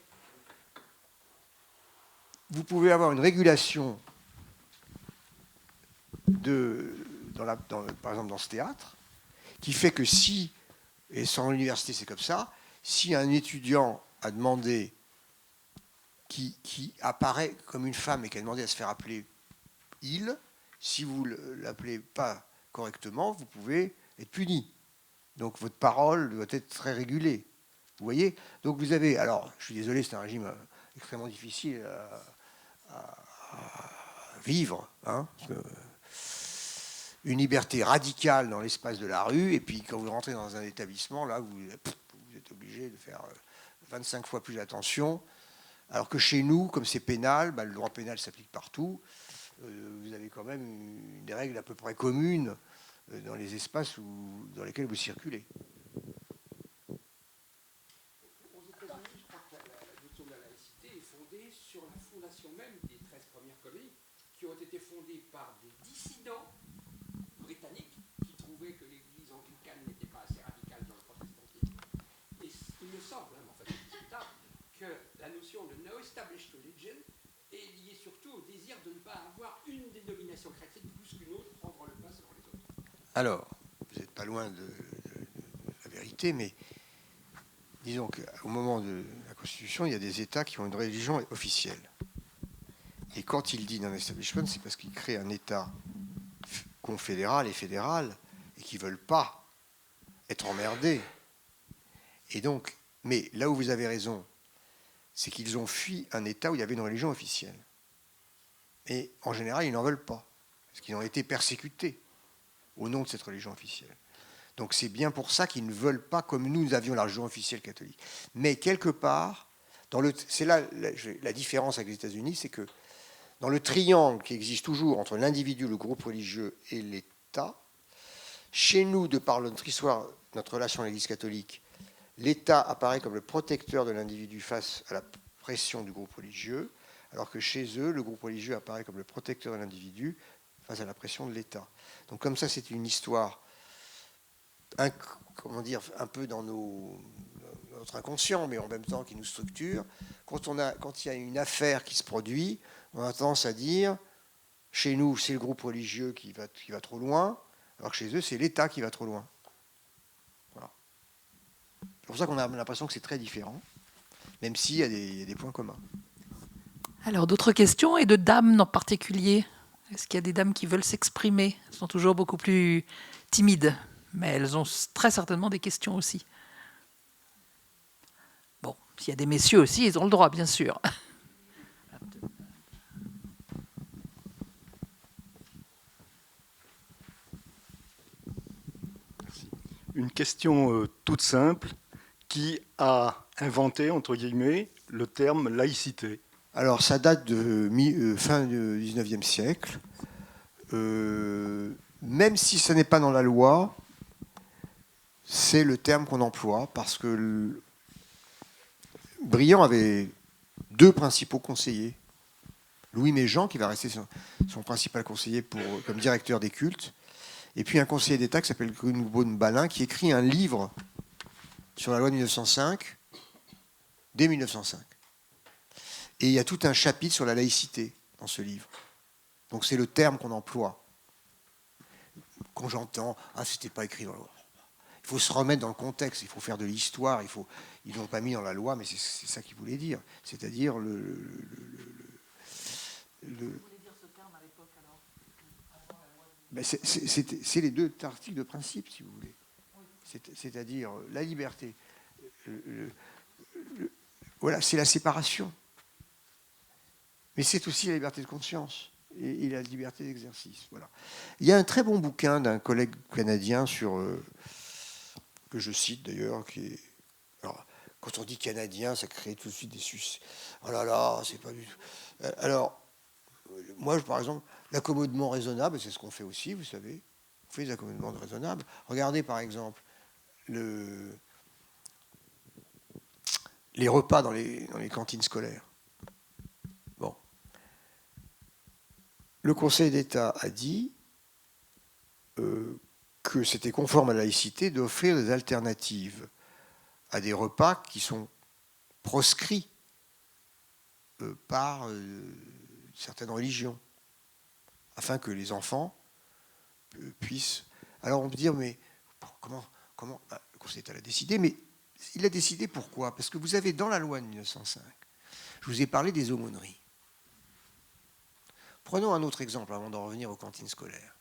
vous pouvez avoir une régulation par exemple dans ce théâtre, qui fait que si, et sans l'université c'est comme ça, si un étudiant a demandé, qui apparaît comme une femme et qui a demandé à se faire appeler il, si vous ne l'appelez pas correctement, vous pouvez être puni. Donc votre parole doit être très régulée. Vous voyez? Donc vous avez, alors je suis désolé, c'est un régime extrêmement difficile à vivre, hein, parce que une liberté radicale dans l'espace de la rue, et puis quand vous rentrez dans un établissement, là, vous êtes obligé de faire 25 fois plus attention, alors que chez nous, comme c'est pénal, le droit pénal s'applique partout, vous avez quand même des règles à peu près communes dans les espaces dans lesquels vous circulez. Aux États-Unis, je crois que la notion de la laïcité est fondée sur la fondation même des 13 premières colonies, qui ont été fondées par des dissidents britanniques qui trouvaient que l'Église anglicane n'était pas assez radicale dans le protestantisme. Et il me semble, en fait, discutable, que la notion de no established religion est liée surtout au désir de ne pas avoir une dénomination chrétienne plus qu'une autre, prendre le pas sur les autres. Alors, vous n'êtes pas loin de la vérité, mais disons qu'au moment de la Constitution, il y a des États qui ont une religion officielle. Et quand il dit non-establishment, c'est parce qu'il crée un État confédéral et fédéral et qui ne veulent pas être emmerdés. Et donc, mais là où vous avez raison, c'est qu'ils ont fui un État où il y avait une religion officielle. Et en général, ils n'en veulent pas, parce qu'ils ont été persécutés au nom de cette religion officielle. Donc c'est bien pour ça qu'ils ne veulent pas, comme nous avions la religion officielle catholique. Mais quelque part, c'est là la différence avec les États-Unis, c'est que dans le triangle qui existe toujours entre l'individu, le groupe religieux et l'État, chez nous, de par notre histoire, notre relation à l'Église catholique, l'État apparaît comme le protecteur de l'individu face à la pression du groupe religieux, alors que chez eux, le groupe religieux apparaît comme le protecteur de l'individu face à la pression de l'État. Donc comme ça, c'est une histoire, comment dire, un peu dans notre inconscient, mais en même temps qui nous structure. Quand il y a une affaire qui se produit, on a tendance à dire, chez nous, c'est le groupe religieux qui va trop loin, alors que chez eux, c'est l'État qui va trop loin. Voilà. C'est pour ça qu'on a l'impression que c'est très différent, même s'il y a des points communs. Alors, d'autres questions, et de dames en particulier? Est-ce qu'il y a des dames qui veulent s'exprimer? Elles sont toujours beaucoup plus timides, mais elles ont très certainement des questions aussi. Bon, s'il y a des messieurs aussi, ils ont le droit, bien sûr. Une question toute simple. Qui a inventé, entre guillemets, le terme laïcité? Alors, ça date de fin du 19e siècle. Même si ce n'est pas dans la loi, c'est le terme qu'on emploie, parce que Briand avait deux principaux conseillers. Louis Méjean, qui va rester son principal conseiller comme directeur des cultes, et puis un conseiller d'État qui s'appelle Grunbaum-Balin, qui écrit un livre sur la loi de 1905, dès 1905. Et il y a tout un chapitre sur la laïcité dans ce livre. Donc c'est le terme qu'on emploie. Quand j'entends « Ah, c'était pas écrit dans la loi », il faut se remettre dans le contexte, il faut faire de l'histoire, ils ne l'ont pas mis dans la loi, mais c'est ça qu'il voulait dire. C'est-à-dire Vous voulez dire ce terme à l'époque, alors? Ben c'est les deux articles de principe, si vous voulez. C'est-à-dire la liberté. Voilà, c'est la séparation. Mais c'est aussi la liberté de conscience et la liberté d'exercice. Voilà. Il y a un très bon bouquin d'un collègue canadien que je cite d'ailleurs, alors, quand on dit canadien, ça crée tout de suite des suces. Oh là là, c'est pas du tout. Alors, moi, par exemple, l'accommodement raisonnable, c'est ce qu'on fait aussi, vous savez. On fait des accommodements raisonnables. Regardez, par exemple, les repas dans les cantines scolaires. Bon. le Conseil d'État a dit que c'était conforme à la laïcité d'offrir des alternatives à des repas qui sont proscrits par certaines religions, afin que les enfants puissent... Alors on peut dire, mais comment le Conseil d'État l'a décidé, mais il a décidé pourquoi? Parce que vous avez dans la loi de 1905, je vous ai parlé des aumôneries. Prenons un autre exemple avant d'en revenir aux cantines scolaires.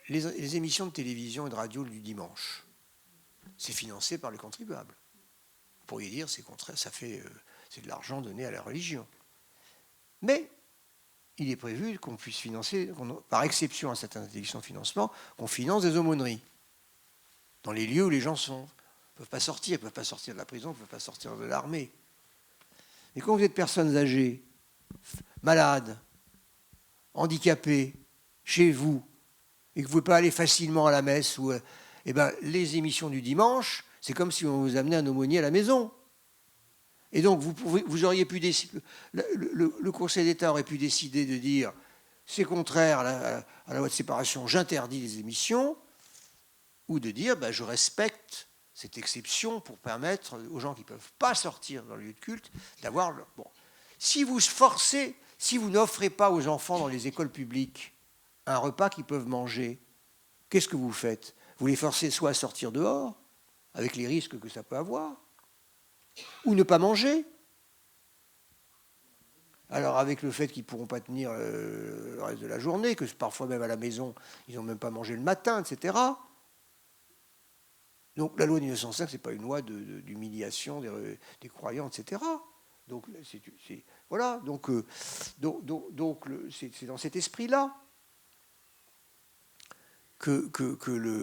Les émissions de télévision et de radio du dimanche, c'est financé par les contribuables. Vous pourriez dire c'est contraire, c'est de l'argent donné à la religion. Mais il est prévu qu'on puisse financer, par exception à certaines interdictions de financement, qu'on finance des aumôneries dans les lieux où les gens ne peuvent pas sortir. Ils ne peuvent pas sortir de la prison, ils ne peuvent pas sortir de l'armée. Mais quand vous êtes personnes âgées, malades, handicapées, chez vous, et que vous ne pouvez pas aller facilement à la messe, les émissions du dimanche, c'est comme si on vous amenait un aumônier à la maison. Et donc, vous auriez pu décider, le Conseil d'État aurait pu décider de dire c'est contraire à la loi de séparation, j'interdis les émissions, ou de dire je respecte cette exception pour permettre aux gens qui ne peuvent pas sortir dans le lieu de culte d'avoir... Bon. Si vous forcez, si vous n'offrez pas aux enfants dans les écoles publiques un repas qu'ils peuvent manger, qu'est-ce que vous faites? Vous les forcez soit à sortir dehors, avec les risques que ça peut avoir, ou ne pas manger. Alors avec le fait qu'ils ne pourront pas tenir le reste de la journée, que parfois même à la maison, ils n'ont même pas mangé le matin, etc. Donc la loi de 1905, ce n'est pas une loi d'humiliation des croyants, etc. Donc voilà, c'est dans cet esprit-là que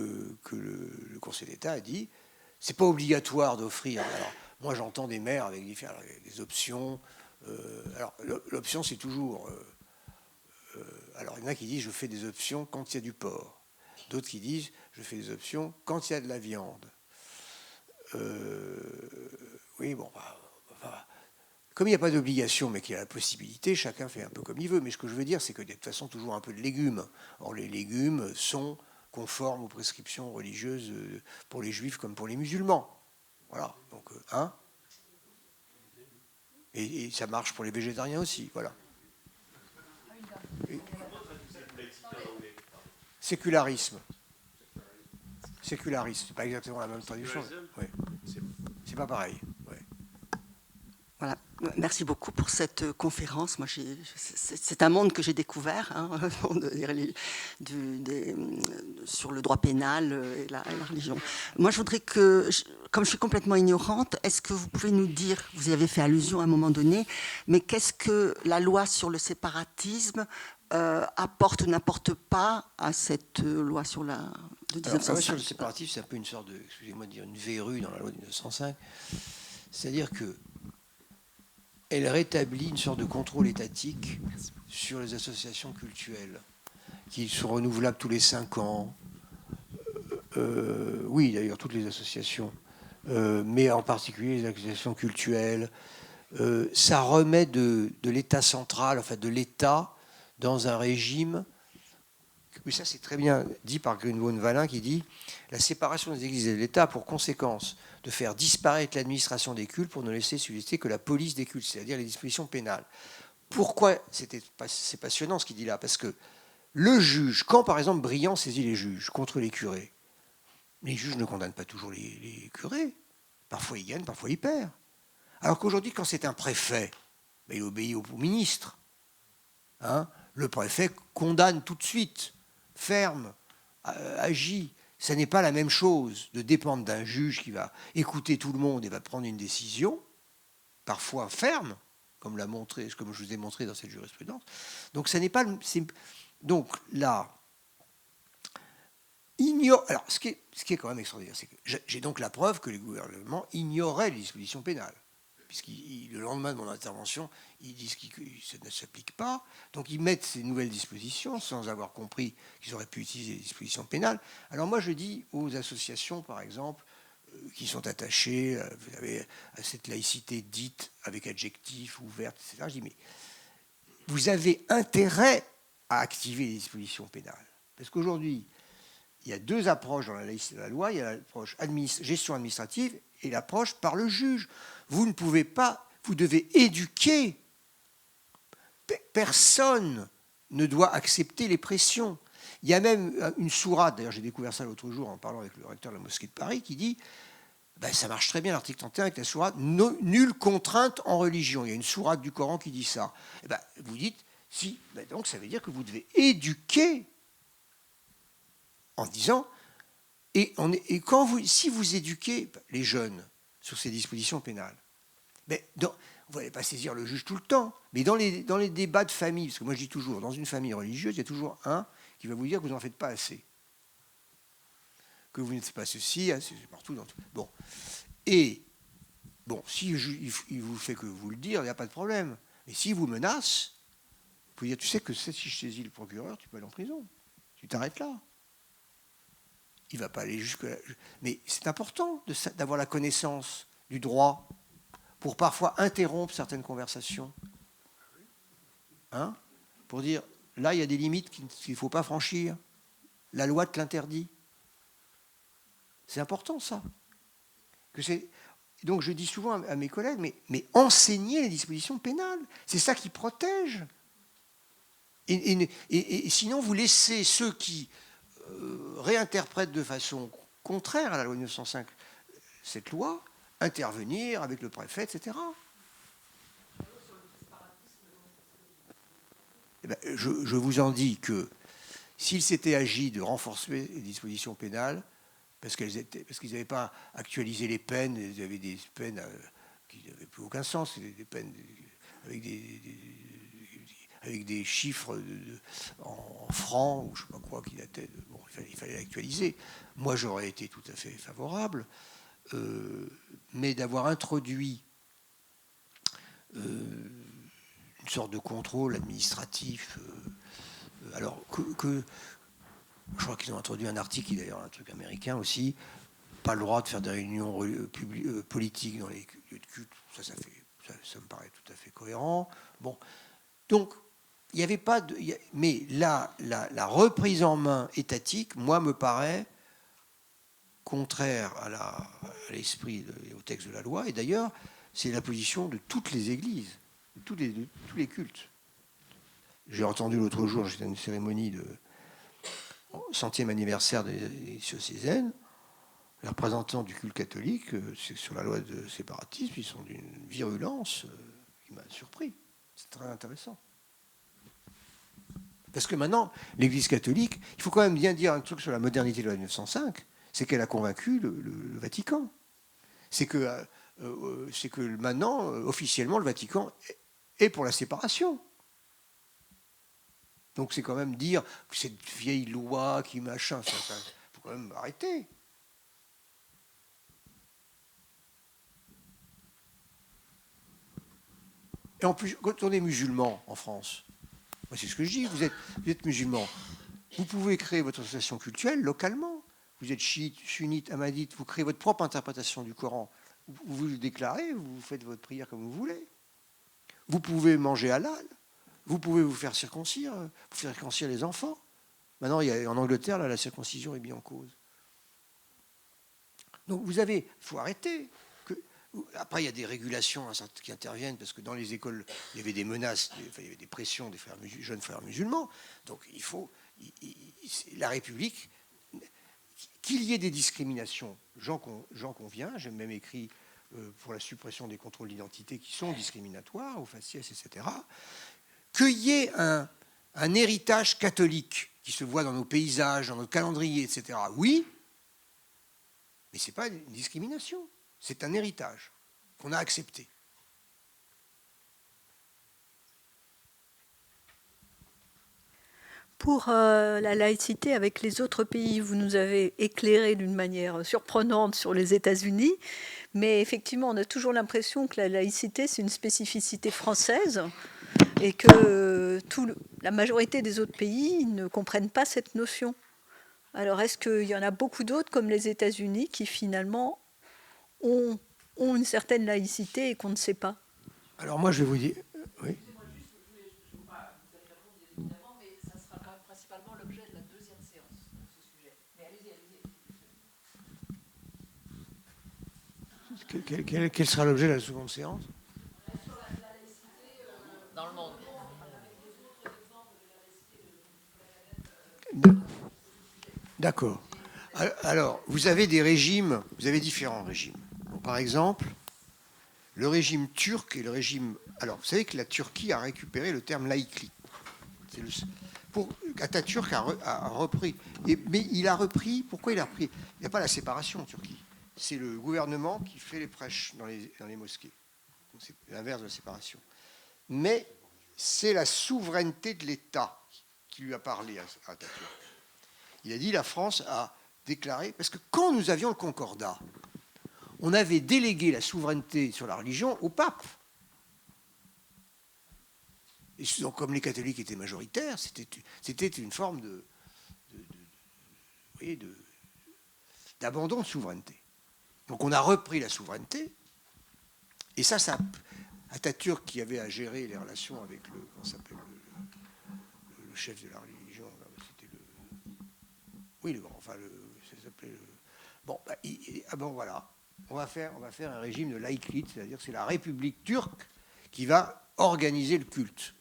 le Conseil d'État a dit c'est pas obligatoire d'offrir. Alors, moi, j'entends des maires avec des options. Alors, l'option, c'est toujours... alors, il y en a qui disent je fais des options quand il y a du porc. D'autres qui disent je fais des options quand il y a de la viande. Oui, bon, comme il n'y a pas d'obligation, mais qu'il y a la possibilité, chacun fait un peu comme il veut. Mais ce que je veux dire, c'est que de toute façon, toujours un peu de légumes. Or, les légumes sont conformes aux prescriptions religieuses pour les juifs comme pour les musulmans. Voilà, donc, et ça marche pour les végétariens aussi, voilà. Sécularisme. Sécularisme, c'est pas exactement la même traduction. Ouais. C'est pas pareil. Ouais. Voilà. Merci beaucoup pour cette conférence. Moi, c'est un monde que j'ai découvert sur le droit pénal et la religion. Moi, je voudrais comme je suis complètement ignorante, est-ce que vous pouvez nous dire, vous y avez fait allusion à un moment donné, mais qu'est-ce que la loi sur le séparatisme apporte ou n'apporte pas à cette loi sur de 1905? Alors, la loi sur le séparatisme, c'est un peu une sorte de, excusez-moi de dire, une verrue dans la loi de 1905. C'est-à-dire que elle rétablit une sorte de contrôle étatique sur les associations cultuelles, qui sont renouvelables tous les 5 ans. Oui, d'ailleurs, toutes les associations, mais en particulier les associations cultuelles. Ça remet de l'État central, enfin de l'État, dans un régime... Mais ça, c'est très bien dit par Grünbaum-Valin, qui dit « La séparation des églises et de l'État a pour conséquence de faire disparaître l'administration des cultes pour ne laisser subsister que la police des cultes, c'est-à-dire les dispositions pénales. » Pourquoi c'est passionnant ce qu'il dit là? Parce que le juge, quand par exemple Briand saisit les juges contre les curés, les juges ne condamnent pas toujours les curés. Parfois il gagne, parfois il perd. Alors qu'aujourd'hui, quand c'est un préfet, il obéit au ministre. Le préfet condamne tout de suite, ferme, agit. Ce n'est pas la même chose de dépendre d'un juge qui va écouter tout le monde et va prendre une décision, parfois ferme, comme je vous ai montré dans cette jurisprudence. Donc, ça n'est pas... Donc, là... Alors, ce qui est quand même extraordinaire, c'est que j'ai donc la preuve que les gouvernements ignoraient les dispositions pénales. Puisque le lendemain de mon intervention, ils disent que ça ne s'applique pas. Donc ils mettent ces nouvelles dispositions sans avoir compris qu'ils auraient pu utiliser les dispositions pénales. Alors moi je dis aux associations, par exemple, qui sont attachées à cette laïcité dite avec adjectif, ouverte, etc. Je dis, mais vous avez intérêt à activer les dispositions pénales. Parce qu'aujourd'hui, il y a deux approches dans la laïcité de la loi. Il y a l'approche gestion administrative et l'approche par le juge. Vous ne pouvez pas, vous devez éduquer. Personne ne doit accepter les pressions. Il y a même une sourate, d'ailleurs j'ai découvert ça l'autre jour en parlant avec le recteur de la mosquée de Paris, qui dit, ben, ça marche très bien l'article 31 avec la sourate, nulle contrainte en religion. Il y a une sourate du Coran qui dit ça. Et ben, vous dites, si, ben donc ça veut dire que vous devez éduquer en disant, si vous éduquez les jeunes sur ces dispositions pénales, ben, vous n'allez pas saisir le juge tout le temps, mais dans les débats de famille, parce que moi je dis toujours, dans une famille religieuse, il y a toujours un qui va vous dire que vous n'en faites pas assez, que vous ne faites pas ceci, c'est partout dans tout. Bon. Et, bon, si il vous fait que vous le dire, il n'y a pas de problème. Mais s'il vous menace, vous pouvez dire, tu sais que si je saisis le procureur, tu peux aller en prison. Tu t'arrêtes là. Il ne va pas aller jusque-là. Mais c'est important d'avoir la connaissance du droit pour parfois interrompre certaines conversations. Hein? Pour dire, là, il y a des limites qu'il ne faut pas franchir. La loi te l'interdit. C'est important, ça. Donc, je dis souvent à mes collègues, mais enseignez les dispositions pénales. C'est ça qui protège. Et sinon, vous laissez ceux qui réinterprètent de façon contraire à la loi de 1905 cette loi intervenir avec le préfet, etc. Eh ben, je vous en dis que s'il s'était agi de renforcer les dispositions pénales, parce qu'ils n'avaient pas actualisé les peines, ils avaient des peines qui n'avaient plus aucun sens, des peines avec des chiffres en francs, ou je ne sais pas quoi, qui dataient bon, il fallait l'actualiser. Moi, j'aurais été tout à fait favorable, mais d'avoir introduit une sorte de contrôle administratif, alors que je crois qu'ils ont introduit un article, qui est d'ailleurs un truc américain aussi, pas le droit de faire des réunions politiques dans les lieux de culte, ça me paraît tout à fait cohérent. Bon, donc, il n'y avait pas de... Mais là, la reprise en main étatique, moi, me paraît contraire à l'esprit et au texte de la loi, et d'ailleurs, c'est la position de toutes les églises, de tous les cultes. J'ai entendu l'autre jour, j'étais à une cérémonie de 100e anniversaire des diocésaines, les représentants du culte catholique, sur la loi de séparatisme, ils sont d'une virulence qui m'a surpris. C'est très intéressant. Parce que maintenant, l'Église catholique, il faut quand même bien dire un truc sur la modernité de la loi de 1905, c'est qu'elle a convaincu le Vatican. C'est que maintenant, officiellement, le Vatican est pour la séparation. Donc c'est quand même dire que cette vieille loi qui machin, ça faut quand même arrêter. Et en plus, quand on est musulman en France, moi c'est ce que je dis, vous êtes musulman, vous pouvez créer votre association cultuelle localement. Vous êtes chiite, sunnite, ahmadite, vous créez votre propre interprétation du Coran. Vous vous déclarez, vous faites votre prière comme vous voulez. Vous pouvez manger halal. Vous pouvez vous faire circoncire les enfants. Maintenant, en Angleterre, là, la circoncision est mise en cause. Donc, il faut arrêter. Après, il y a des régulations qui interviennent, parce que dans les écoles, il y avait des menaces, il y avait des pressions des jeunes frères musulmans. Donc, la République, qu'il y ait des discriminations, j'en conviens. J'ai même écrit pour la suppression des contrôles d'identité qui sont discriminatoires, au faciès, etc. Qu'il y ait un héritage catholique qui se voit dans nos paysages, dans nos calendriers, etc. Oui, mais ce n'est pas une discrimination. C'est un héritage qu'on a accepté. Pour la laïcité avec les autres pays, vous nous avez éclairé d'une manière surprenante sur les États-Unis, mais effectivement, on a toujours l'impression que la laïcité, c'est une spécificité française et que la majorité des autres pays ne comprennent pas cette notion. Alors, est-ce qu'il y en a beaucoup d'autres, comme les États-Unis, qui finalement ont une certaine laïcité et qu'on ne sait pas? Alors moi, je vais vous dire... Oui. Quel sera l'objet de la seconde séance? Dans le monde. D'accord. Alors, vous avez des régimes, vous avez différents régimes. Donc, par exemple, le régime turc et le régime... Alors, vous savez que la Turquie a récupéré le terme laiklik. Atatürk a repris. Mais il a repris... Pourquoi il a repris? Il n'y a pas la séparation en Turquie. C'est le gouvernement qui fait les prêches dans les mosquées. C'est l'inverse de la séparation. Mais c'est la souveraineté de l'État qui lui a parlé à Atatürk. Il a dit la France a déclaré... Parce que quand nous avions le Concordat, on avait délégué la souveraineté sur la religion au pape. Et donc, comme les catholiques étaient majoritaires, c'était une forme d'abandon de souveraineté. Donc on a repris la souveraineté, et ça Atatürk, qui avait à gérer les relations avec le chef de la religion, c'était ça s'appelait bon, voilà, on va faire un régime de laïcité, c'est-à-dire que c'est la République turque qui va organiser le culte.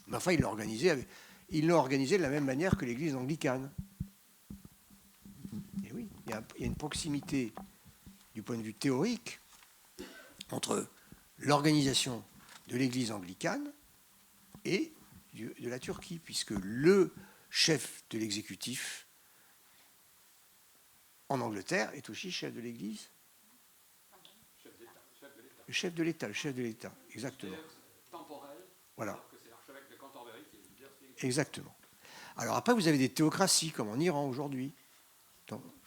Mais enfin, il l'a organisé de la même manière que l'Église anglicane. Et oui, il y a une proximité du point de vue théorique entre l'organisation de l'Église anglicane et de la Turquie, puisque le chef de l'exécutif en Angleterre est aussi chef de l'Église. Le chef de l'État, exactement. Voilà. Exactement. Alors après, vous avez des théocraties, comme en Iran aujourd'hui.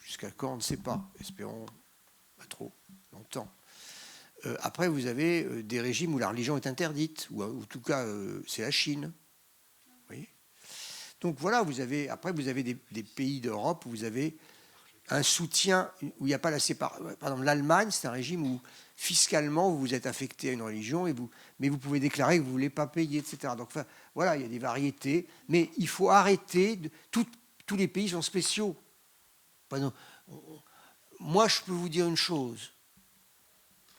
Jusqu'à quand, on ne sait pas. Espérons pas trop longtemps. Après, vous avez des régimes où la religion est interdite, ou en tout cas, c'est la Chine. Vous voyez ? Donc voilà, vous avez des pays d'Europe où vous avez un soutien, où il n'y a pas la séparation. Par exemple, l'Allemagne, c'est un régime où fiscalement, vous êtes affecté à une religion, mais vous pouvez déclarer que vous ne voulez pas payer, etc. Donc voilà, il y a des variétés, mais il faut arrêter. Tous les pays sont spéciaux. Moi, je peux vous dire une chose.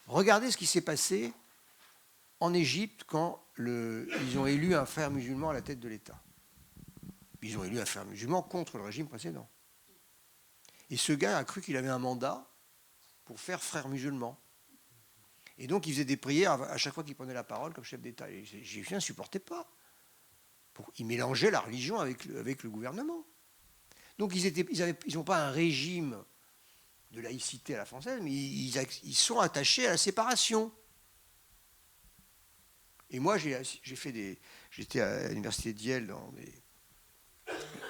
Regardez ce qui s'est passé en Égypte quand ils ont élu un frère musulman à la tête de l'État. Ils ont élu un frère musulman contre le régime précédent. Et ce gars a cru qu'il avait un mandat pour faire frère musulman. Et donc, il faisait des prières à chaque fois qu'il prenait la parole comme chef d'État. Les Égyptiens ne supportaient pas. Il mélangeait la religion avec le gouvernement. Donc, ils n'ont pas un régime de laïcité à la française, mais ils sont attachés à la séparation. Et moi, j'étais à l'université de Yale,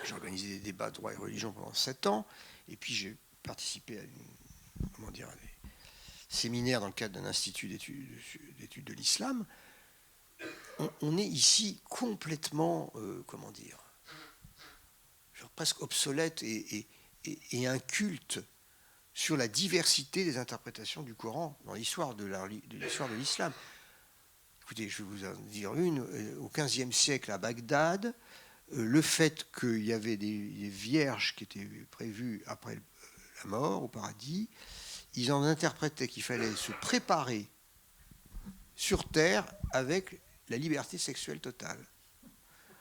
j'ai organisé des débats de droit et religion pendant 7 ans, et puis j'ai participé à des séminaires dans le cadre d'un institut d'études de l'islam. On est ici complètement, presque obsolète et inculte sur la diversité des interprétations du Coran dans l'histoire de l'islam. Écoutez, je vais vous en dire une. Au XVe siècle, à Bagdad, le fait qu'il y avait des vierges qui étaient prévues après la mort, au paradis, ils en interprétaient qu'il fallait se préparer sur Terre avec la liberté sexuelle totale.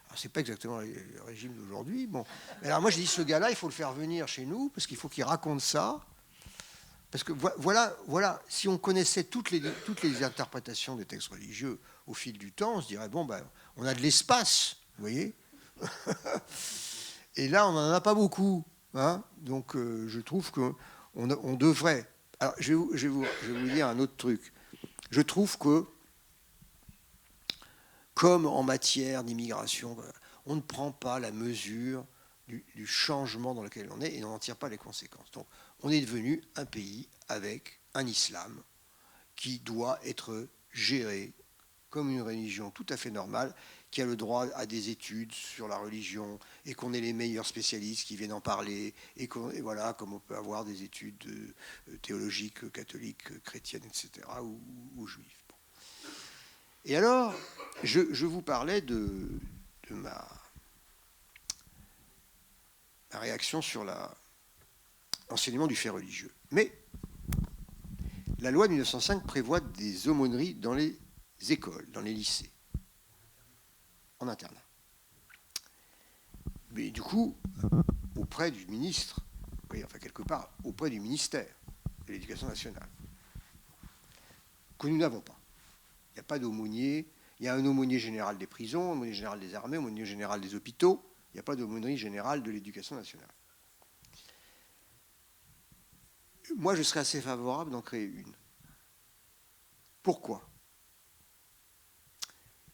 Alors, c'est pas exactement le régime d'aujourd'hui. Bon. Alors moi, j'ai dit, ce gars-là, il faut le faire venir chez nous, parce qu'il faut qu'il raconte ça. Parce que voilà, si on connaissait toutes les interprétations des textes religieux au fil du temps, on se dirait, on a de l'espace, vous voyez. Et là, on n'en a pas beaucoup. Hein. Donc, je trouve qu'on devrait... Alors, je vais vous dire un autre truc. Je trouve que, comme en matière d'immigration, on ne prend pas la mesure du changement dans lequel on est et on n'en tire pas les conséquences. Donc, on est devenu un pays avec un islam qui doit être géré comme une religion tout à fait normale, qui a le droit à des études sur la religion et qu'on ait les meilleurs spécialistes qui viennent en parler et voilà, comme on peut avoir des études théologiques, catholiques, chrétiennes, etc., ou juives. Bon. Et alors, je vous parlais de ma réaction sur l'enseignement du fait religieux. Mais La loi de 1905 prévoit des aumôneries dans les écoles, dans les lycées, en internat. Mais du coup, auprès du ministre, oui, enfin quelque part, auprès du ministère de l'Éducation nationale, que nous n'avons pas. Il n'y a pas d'aumônier. Il y a un aumônier général des prisons, un aumônier général des armées, un aumônier général des hôpitaux. Il n'y a pas d'aumônerie générale de l'Éducation nationale. Moi, je serais assez favorable d'en créer une. Pourquoi ?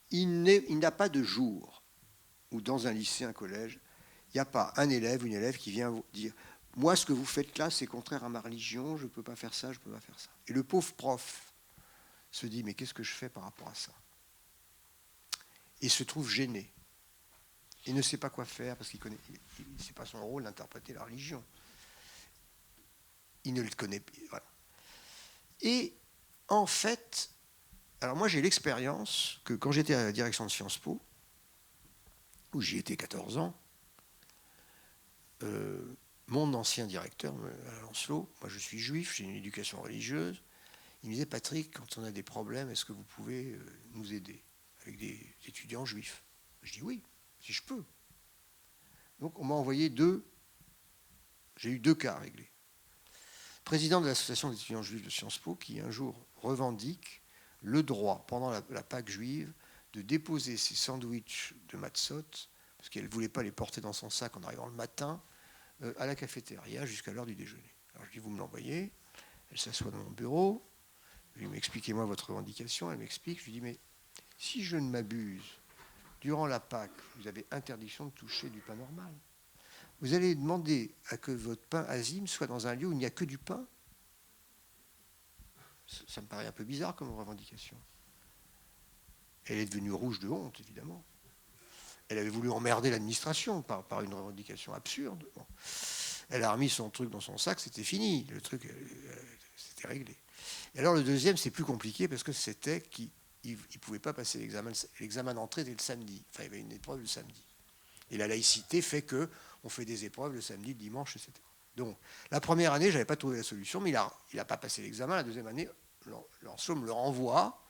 Il n'a pas de jour où dans un lycée, un collège, il n'y a pas un élève, une élève qui vient vous dire « Moi, ce que vous faites là, c'est contraire à ma religion, je ne peux pas faire ça, je ne peux pas faire ça. » Et le pauvre prof se dit « Mais qu'est-ce que je fais par rapport à ça ?» Et se trouve gêné. Et ne sait pas quoi faire parce qu'il connaît, c'est pas son rôle d'interpréter la religion. Il ne le connaît pas. Voilà. Et en fait, alors moi j'ai l'expérience que quand j'étais à la direction de Sciences Po, où j'y étais 14 ans, mon ancien directeur, à Lancelot, moi je suis juif, j'ai une éducation religieuse, il me disait « Patrick, quand on a des problèmes, est-ce que vous pouvez nous aider avec des étudiants juifs ?» Je dis « Oui, si je peux. » Donc on m'a envoyé j'ai eu 2 cas à régler. Président de l'association d'étudiants juifs de Sciences Po, qui un jour revendique le droit, pendant la Pâque juive, de déposer ses sandwichs de matzot, parce qu'elle ne voulait pas les porter dans son sac en arrivant le matin, à la cafétéria jusqu'à l'heure du déjeuner. Alors je dis, vous me l'envoyez, elle s'assoit dans mon bureau, je lui dis, expliquez-moi votre revendication, elle m'explique, je lui dis, mais si je ne m'abuse, durant la Pâque, vous avez interdiction de toucher du pain normal. Vous allez demander à que votre pain azim soit dans un lieu où il n'y a que du pain. Ça me paraît un peu bizarre comme revendication. Elle est devenue rouge de honte, évidemment. Elle avait voulu emmerder l'administration par une revendication absurde. Bon. Elle a remis son truc dans son sac, c'était fini. Le truc, c'était réglé. Et alors le deuxième, c'est plus compliqué parce que c'était qu'il ne pouvait pas passer l'examen. L'examen d'entrée était le samedi. Enfin, il y avait une épreuve le samedi. Et la laïcité fait qu'on fait des épreuves le samedi, le dimanche, etc. Donc, la première année, je n'avais pas trouvé la solution, mais il n'a pas passé l'examen. La deuxième année, Lancelot me le renvoie.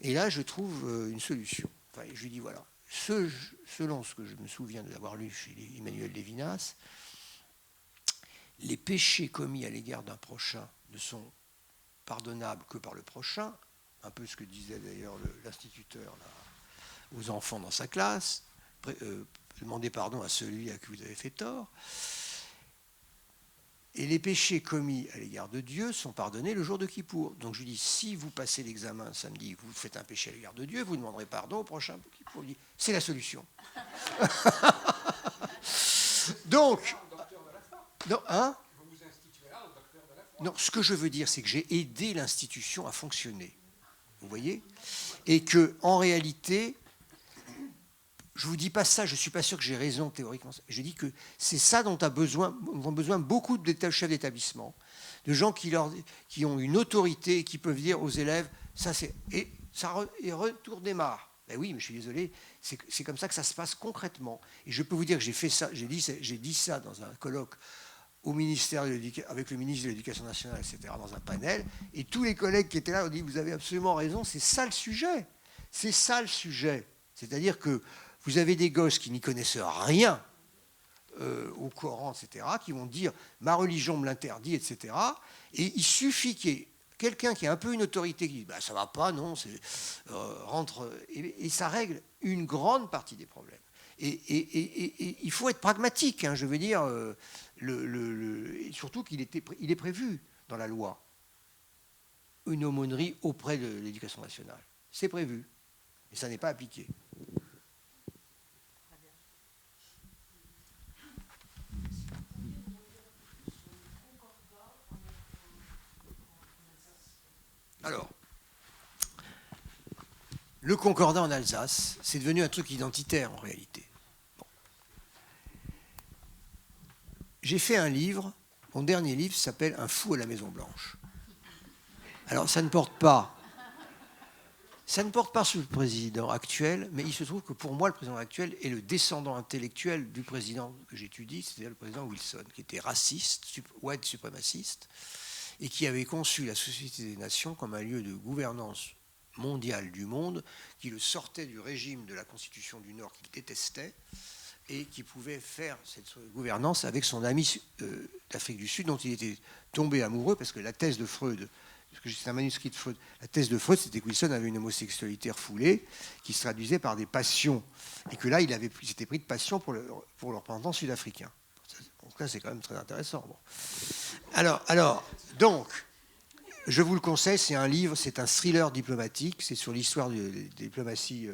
Et là, je trouve une solution. Enfin, je lui dis, voilà, selon ce que je me souviens d'avoir lu chez Emmanuel Lévinas, les péchés commis à l'égard d'un prochain ne sont pardonnables que par le prochain, un peu ce que disait d'ailleurs l'instituteur là, aux enfants dans sa classe. Demandez pardon à celui à qui vous avez fait tort. Et les péchés commis à l'égard de Dieu sont pardonnés le jour de Kippour. Donc je lui dis, si vous passez l'examen samedi, vous faites un péché à l'égard de Dieu, vous demanderez pardon au prochain Kippour. Il dit, c'est la solution. Donc, non, hein? Non, ce que je veux dire, c'est que j'ai aidé l'institution à fonctionner. Vous voyez? Et que, en réalité, je ne vous dis pas ça, je ne suis pas sûr que j'ai raison théoriquement. Je dis que c'est ça dont ont besoin beaucoup de chefs d'établissement, de gens qui ont une autorité et qui peuvent dire aux élèves, ça c'est... Et retour démarre. Ben oui, mais je suis désolé, c'est comme ça que ça se passe concrètement. Et je peux vous dire que j'ai fait ça, j'ai dit ça dans un colloque au ministère avec le ministre de l'Éducation nationale, etc., dans un panel, et tous les collègues qui étaient là ont dit, vous avez absolument raison, c'est ça le sujet. C'est ça le sujet. C'est-à-dire que vous avez des gosses qui n'y connaissent rien au Coran, etc., qui vont dire « ma religion me l'interdit », etc. Et il suffit qu'il y ait quelqu'un qui a un peu une autorité qui dit bah, « ça ne va pas, non, rentre », et ça règle une grande partie des problèmes. Et il faut être pragmatique, hein, je veux dire, surtout qu'il est prévu dans la loi une aumônerie auprès de l'Éducation nationale. C'est prévu, mais ça n'est pas appliqué. Alors, le concordat en Alsace, c'est devenu un truc identitaire en réalité. Bon. J'ai fait un livre, mon dernier livre s'appelle « Un fou à la Maison Blanche ». Alors, ça ne porte pas sur le président actuel, mais il se trouve que pour moi, le président actuel est le descendant intellectuel du président que j'étudie, c'est-à-dire le président Wilson, qui était raciste, white suprémaciste, et qui avait conçu la Société des Nations comme un lieu de gouvernance mondiale du monde, qui le sortait du régime de la Constitution du Nord qu'il détestait, et qui pouvait faire cette gouvernance avec son ami d'Afrique du Sud, dont il était tombé amoureux, parce que la thèse de Freud, parce que c'est un manuscrit de Freud, la thèse de Freud, c'était que Wilson avait une homosexualité refoulée, qui se traduisait par des passions, et que là, il s'était pris de passion pour le représentant sud-africain. Donc là, c'est quand même très intéressant. Bon. Donc, je vous le conseille, c'est un livre, c'est un thriller diplomatique, c'est sur l'histoire de la diplomatie,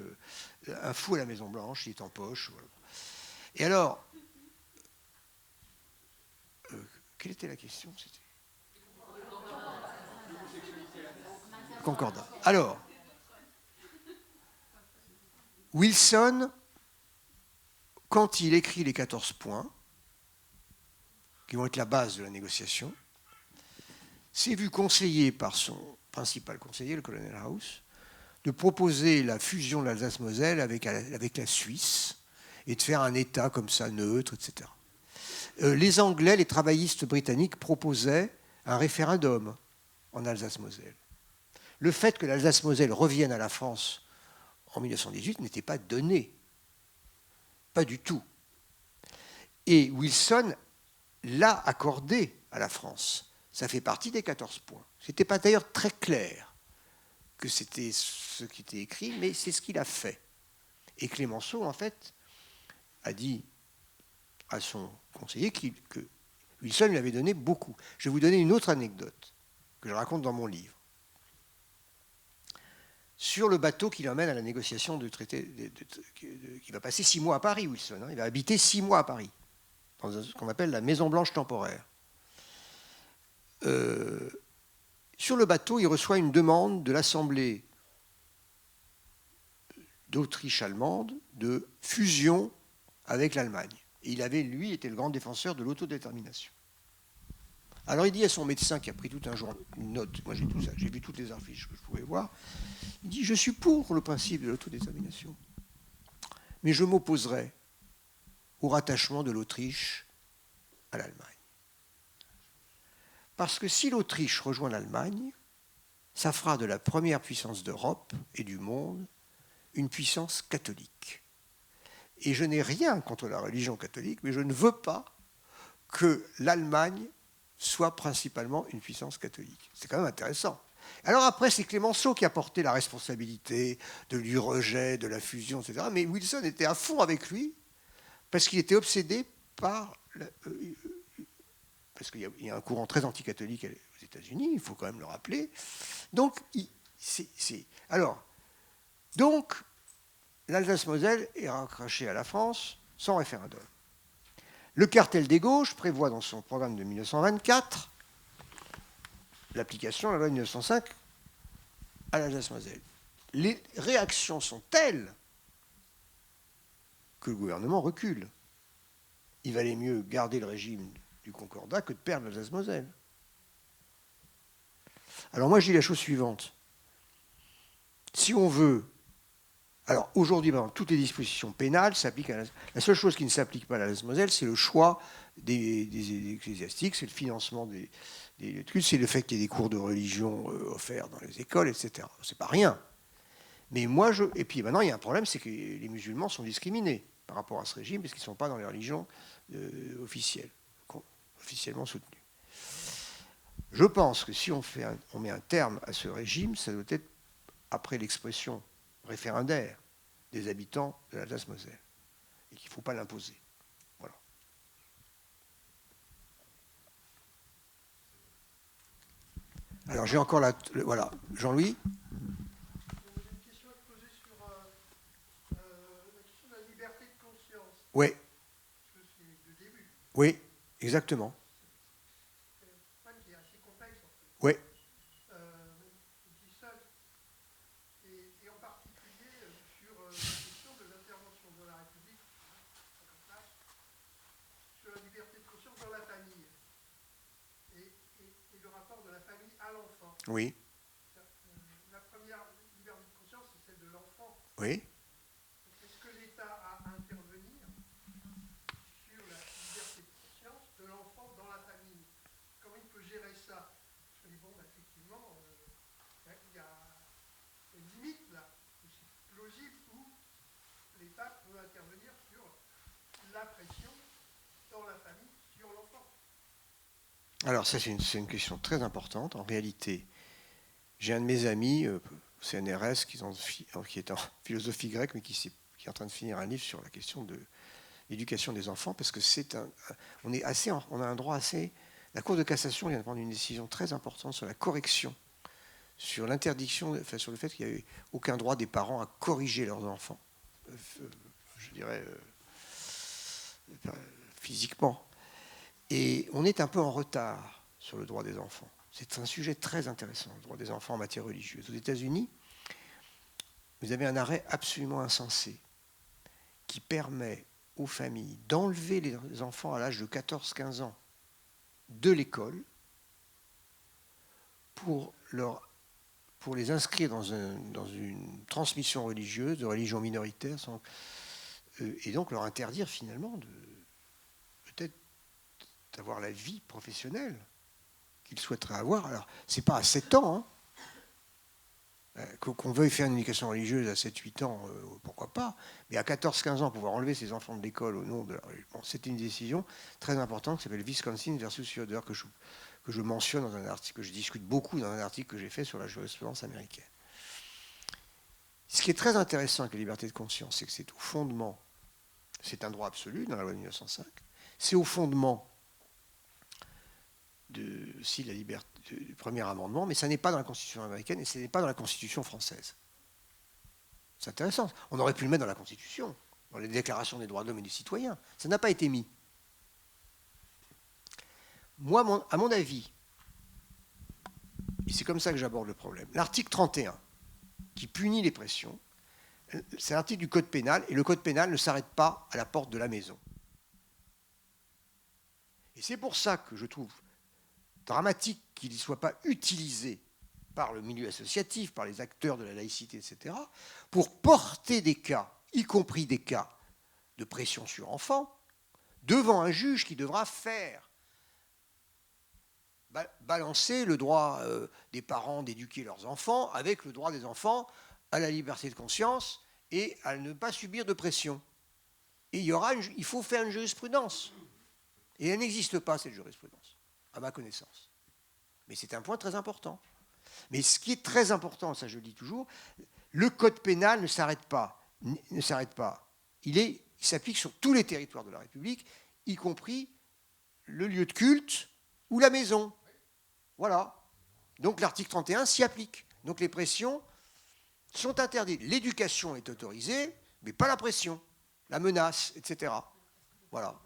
Un fou à la Maison-Blanche, il est en poche. Voilà. Et alors, quelle était la question? C'était Concordat. Alors, Wilson, quand il écrit les 14 points, qui vont être la base de la négociation, s'est vu conseiller par son principal conseiller, le colonel House, de proposer la fusion de l'Alsace-Moselle avec la Suisse et de faire un État comme ça, neutre, etc. Les Anglais, les travaillistes britanniques proposaient un référendum en Alsace-Moselle. Le fait que l'Alsace-Moselle revienne à la France en 1918 n'était pas donné. Pas du tout. Et Wilson l'a accordé à la France. Ça fait partie des 14 points. Ce n'était pas d'ailleurs très clair que c'était ce qui était écrit, mais c'est ce qu'il a fait. Et Clémenceau, en fait, a dit à son conseiller que Wilson lui avait donné beaucoup. Je vais vous donner une autre anecdote que je raconte dans mon livre. Sur le bateau qui l'emmène à la négociation du traité, qui va passer 6 mois à Paris, Wilson. Il va habiter 6 mois à Paris, dans ce qu'on appelle la Maison Blanche temporaire. Sur le bateau, il reçoit une demande de l'Assemblée d'Autriche allemande de fusion avec l'Allemagne. Et il avait, lui, été le grand défenseur de l'autodétermination. Alors il dit à son médecin qui a pris tout un jour une note, moi j'ai tout ça, j'ai vu toutes les affiches que je pouvais voir, il dit je suis pour le principe de l'autodétermination, mais je m'opposerai au rattachement de l'Autriche à l'Allemagne. Parce que si l'Autriche rejoint l'Allemagne, ça fera de la première puissance d'Europe et du monde une puissance catholique. Et je n'ai rien contre la religion catholique, mais je ne veux pas que l'Allemagne soit principalement une puissance catholique. C'est quand même intéressant. Alors après, c'est Clémenceau qui a porté la responsabilité du rejet, de la fusion, etc. Mais Wilson était à fond avec lui parce qu'il était obsédé par... parce qu'il y a un courant très anticatholique aux États-Unis, il faut quand même le rappeler. Donc, donc l'Alsace-Moselle est raccrochée à la France sans référendum. Le cartel des gauches prévoit dans son programme de 1924 l'application de la loi de 1905 à l'Alsace-Moselle. Les réactions sont telles que le gouvernement recule. Il valait mieux garder le régime du Concordat que de perdre l'Alsace-Moselle. Alors moi je dis la chose suivante. Si on veut... Alors aujourd'hui, toutes les dispositions pénales s'appliquent à la seule chose qui ne s'applique pas à l'Alsace-Moselle, c'est le choix des ecclésiastiques, c'est le financement des trucs, c'est le fait qu'il y ait des cours de religion offerts dans les écoles, etc. C'est pas rien. Mais et puis maintenant, il y a un problème, c'est que les musulmans sont discriminés par rapport à ce régime, parce qu'ils ne sont pas dans les religions officielles, officiellement soutenues. Je pense que si on met un terme à ce régime, ça doit être après l'expression référendaire des habitants de l'Alsace-Moselle, et qu'il ne faut pas l'imposer. Voilà. Alors j'ai encore voilà, Jean-Louis. Une question à te poser sur la question de la liberté de conscience. Oui. Parce que c'est le début. Oui, exactement. C'est un point qui est assez complexe en fait. Oui. Et en particulier sur la question de l'intervention de la République sur la liberté de conscience dans la famille et le rapport de la famille à l'enfant. Oui. La première liberté de conscience, c'est celle de l'enfant. Oui. Est-ce que l'État a à intervenir sur la liberté de conscience de l'enfant dans la famille? Comment il peut gérer ça? Mais bon, effectivement, il y a une limite là, aussi plausible où l'État peut intervenir sur la pression dans la famille sur l'enfant. Alors ça, c'est une question très importante. En réalité, j'ai un de mes amis, CNRS, qui est en philosophie grecque, mais qui est en train de finir un livre sur la question de l'éducation des enfants, parce que on a un droit assez... La Cour de cassation vient de prendre une décision très importante sur la correction, sur l'interdiction, enfin, sur le fait qu'il n'y a eu aucun droit des parents à corriger leurs enfants, je dirais physiquement. Et on est un peu en retard sur le droit des enfants. C'est un sujet très intéressant, le droit des enfants en matière religieuse. Aux États-Unis, vous avez un arrêt absolument insensé qui permet aux familles d'enlever les enfants à l'âge de 14-15 ans de l'école pour les inscrire dans une transmission religieuse, de religion minoritaire, et donc leur interdire finalement peut-être d'avoir la vie professionnelle qu'ils souhaiteraient avoir. Alors, c'est pas à 7 ans, hein. Qu'on veuille faire une éducation religieuse à 7-8 ans, pourquoi pas, mais à 14-15 ans, pouvoir enlever ses enfants de l'école au nom de la religion. Bon, c'était une décision très importante qui s'appelle Wisconsin versus Yoder, que je mentionne dans un article, que je discute beaucoup dans un article que j'ai fait sur la jurisprudence américaine. Ce qui est très intéressant avec la liberté de conscience, c'est que c'est au fondement, c'est un droit absolu dans la loi de 1905, c'est au fondement si la liberté du premier amendement, mais ça n'est pas dans la Constitution américaine et ce n'est pas dans la Constitution française. C'est intéressant. On aurait pu le mettre dans la Constitution, dans les déclarations des droits de l'homme et du citoyen. Ça n'a pas été mis. Moi, à mon avis, et c'est comme ça que j'aborde le problème, l'article 31, qui punit les pressions, c'est l'article du Code pénal, et le Code pénal ne s'arrête pas à la porte de la maison. Et c'est pour ça que je trouve dramatique qu'il ne soit pas utilisé par le milieu associatif, par les acteurs de la laïcité, etc., pour porter des cas, y compris des cas de pression sur enfants, devant un juge qui devra faire balancer le droit des parents d'éduquer leurs enfants avec le droit des enfants à la liberté de conscience et à ne pas subir de pression. Et il faut faire une jurisprudence. Et elle n'existe pas, cette jurisprudence, à ma connaissance. Mais c'est un point très important. Mais ce qui est très important, ça je le dis toujours, le code pénal ne s'arrête pas. Il s'applique sur tous les territoires de la République, y compris le lieu de culte ou la maison. Voilà. Donc l'article 31 s'y applique. Donc les pressions sont interdites. L'éducation est autorisée, mais pas la pression, la menace, etc. Voilà.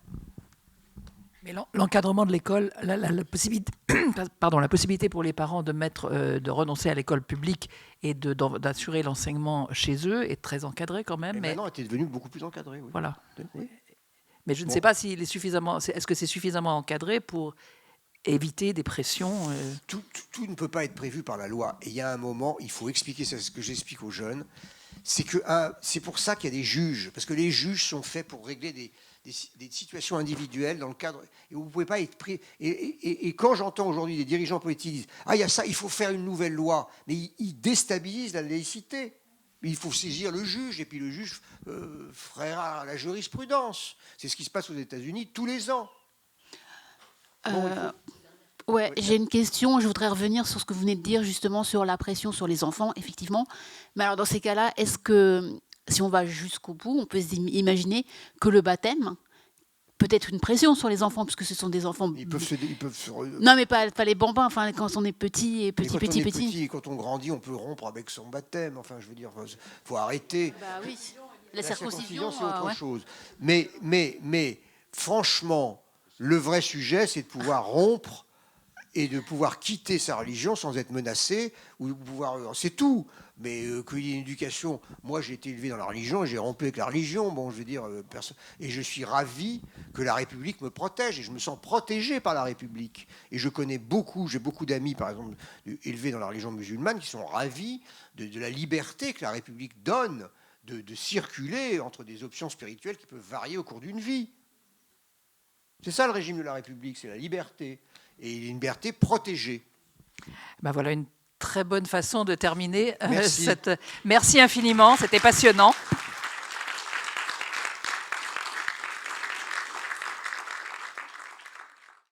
Mais l'encadrement de l'école, la possibilité pour les parents de renoncer à l'école publique et d'assurer l'enseignement chez eux est très encadrée quand même. Mais maintenant, elle est devenue beaucoup plus encadrée. Oui. Voilà. Oui. Mais je ne sais pas s'il est suffisamment. Est-ce que c'est suffisamment encadré pour éviter des pressions Tout ne peut pas être prévu par la loi. Et il y a un moment, il faut expliquer, c'est ce que j'explique aux jeunes, c'est pour ça qu'il y a des juges, parce que les juges sont faits pour régler des situations individuelles dans le cadre. Et vous ne pouvez pas être pris. Et quand j'entends aujourd'hui des dirigeants politiques dire « Ah, il y a ça, il faut faire une nouvelle loi », mais ils déstabilisent la laïcité. Mais il faut saisir le juge, et puis le juge fera la jurisprudence. C'est ce qui se passe aux États-Unis tous les ans. Ouais, j'ai une question. Je voudrais revenir sur ce que vous venez de dire, justement, sur la pression sur les enfants, effectivement. Mais alors, dans ces cas-là, est-ce que, si on va jusqu'au bout, on peut imaginer que le baptême peut être une pression sur les enfants, puisque ce sont des enfants... Ils peuvent se... Non, mais pas les bambins, enfin, quand on est petit et petit. Et quand on grandit, on peut rompre avec son baptême. Enfin, je veux dire, il faut arrêter. Bah oui, la circoncision, c'est autre chose. Mais franchement, le vrai sujet, c'est de pouvoir rompre et de pouvoir quitter sa religion sans être menacé, ou de pouvoir, c'est tout. Mais qu'il y ait une éducation, moi j'ai été élevé dans la religion et j'ai rompu avec la religion, bon je veux dire, et je suis ravi que la République me protège, et je me sens protégé par la République. Et j'ai beaucoup d'amis par exemple élevés dans la religion musulmane qui sont ravis de la liberté que la République donne de circuler entre des options spirituelles qui peuvent varier au cours d'une vie. C'est ça le régime de la République, c'est la liberté. Et une liberté protégée. Ben voilà une très bonne façon de terminer. Merci. Merci infiniment, c'était passionnant.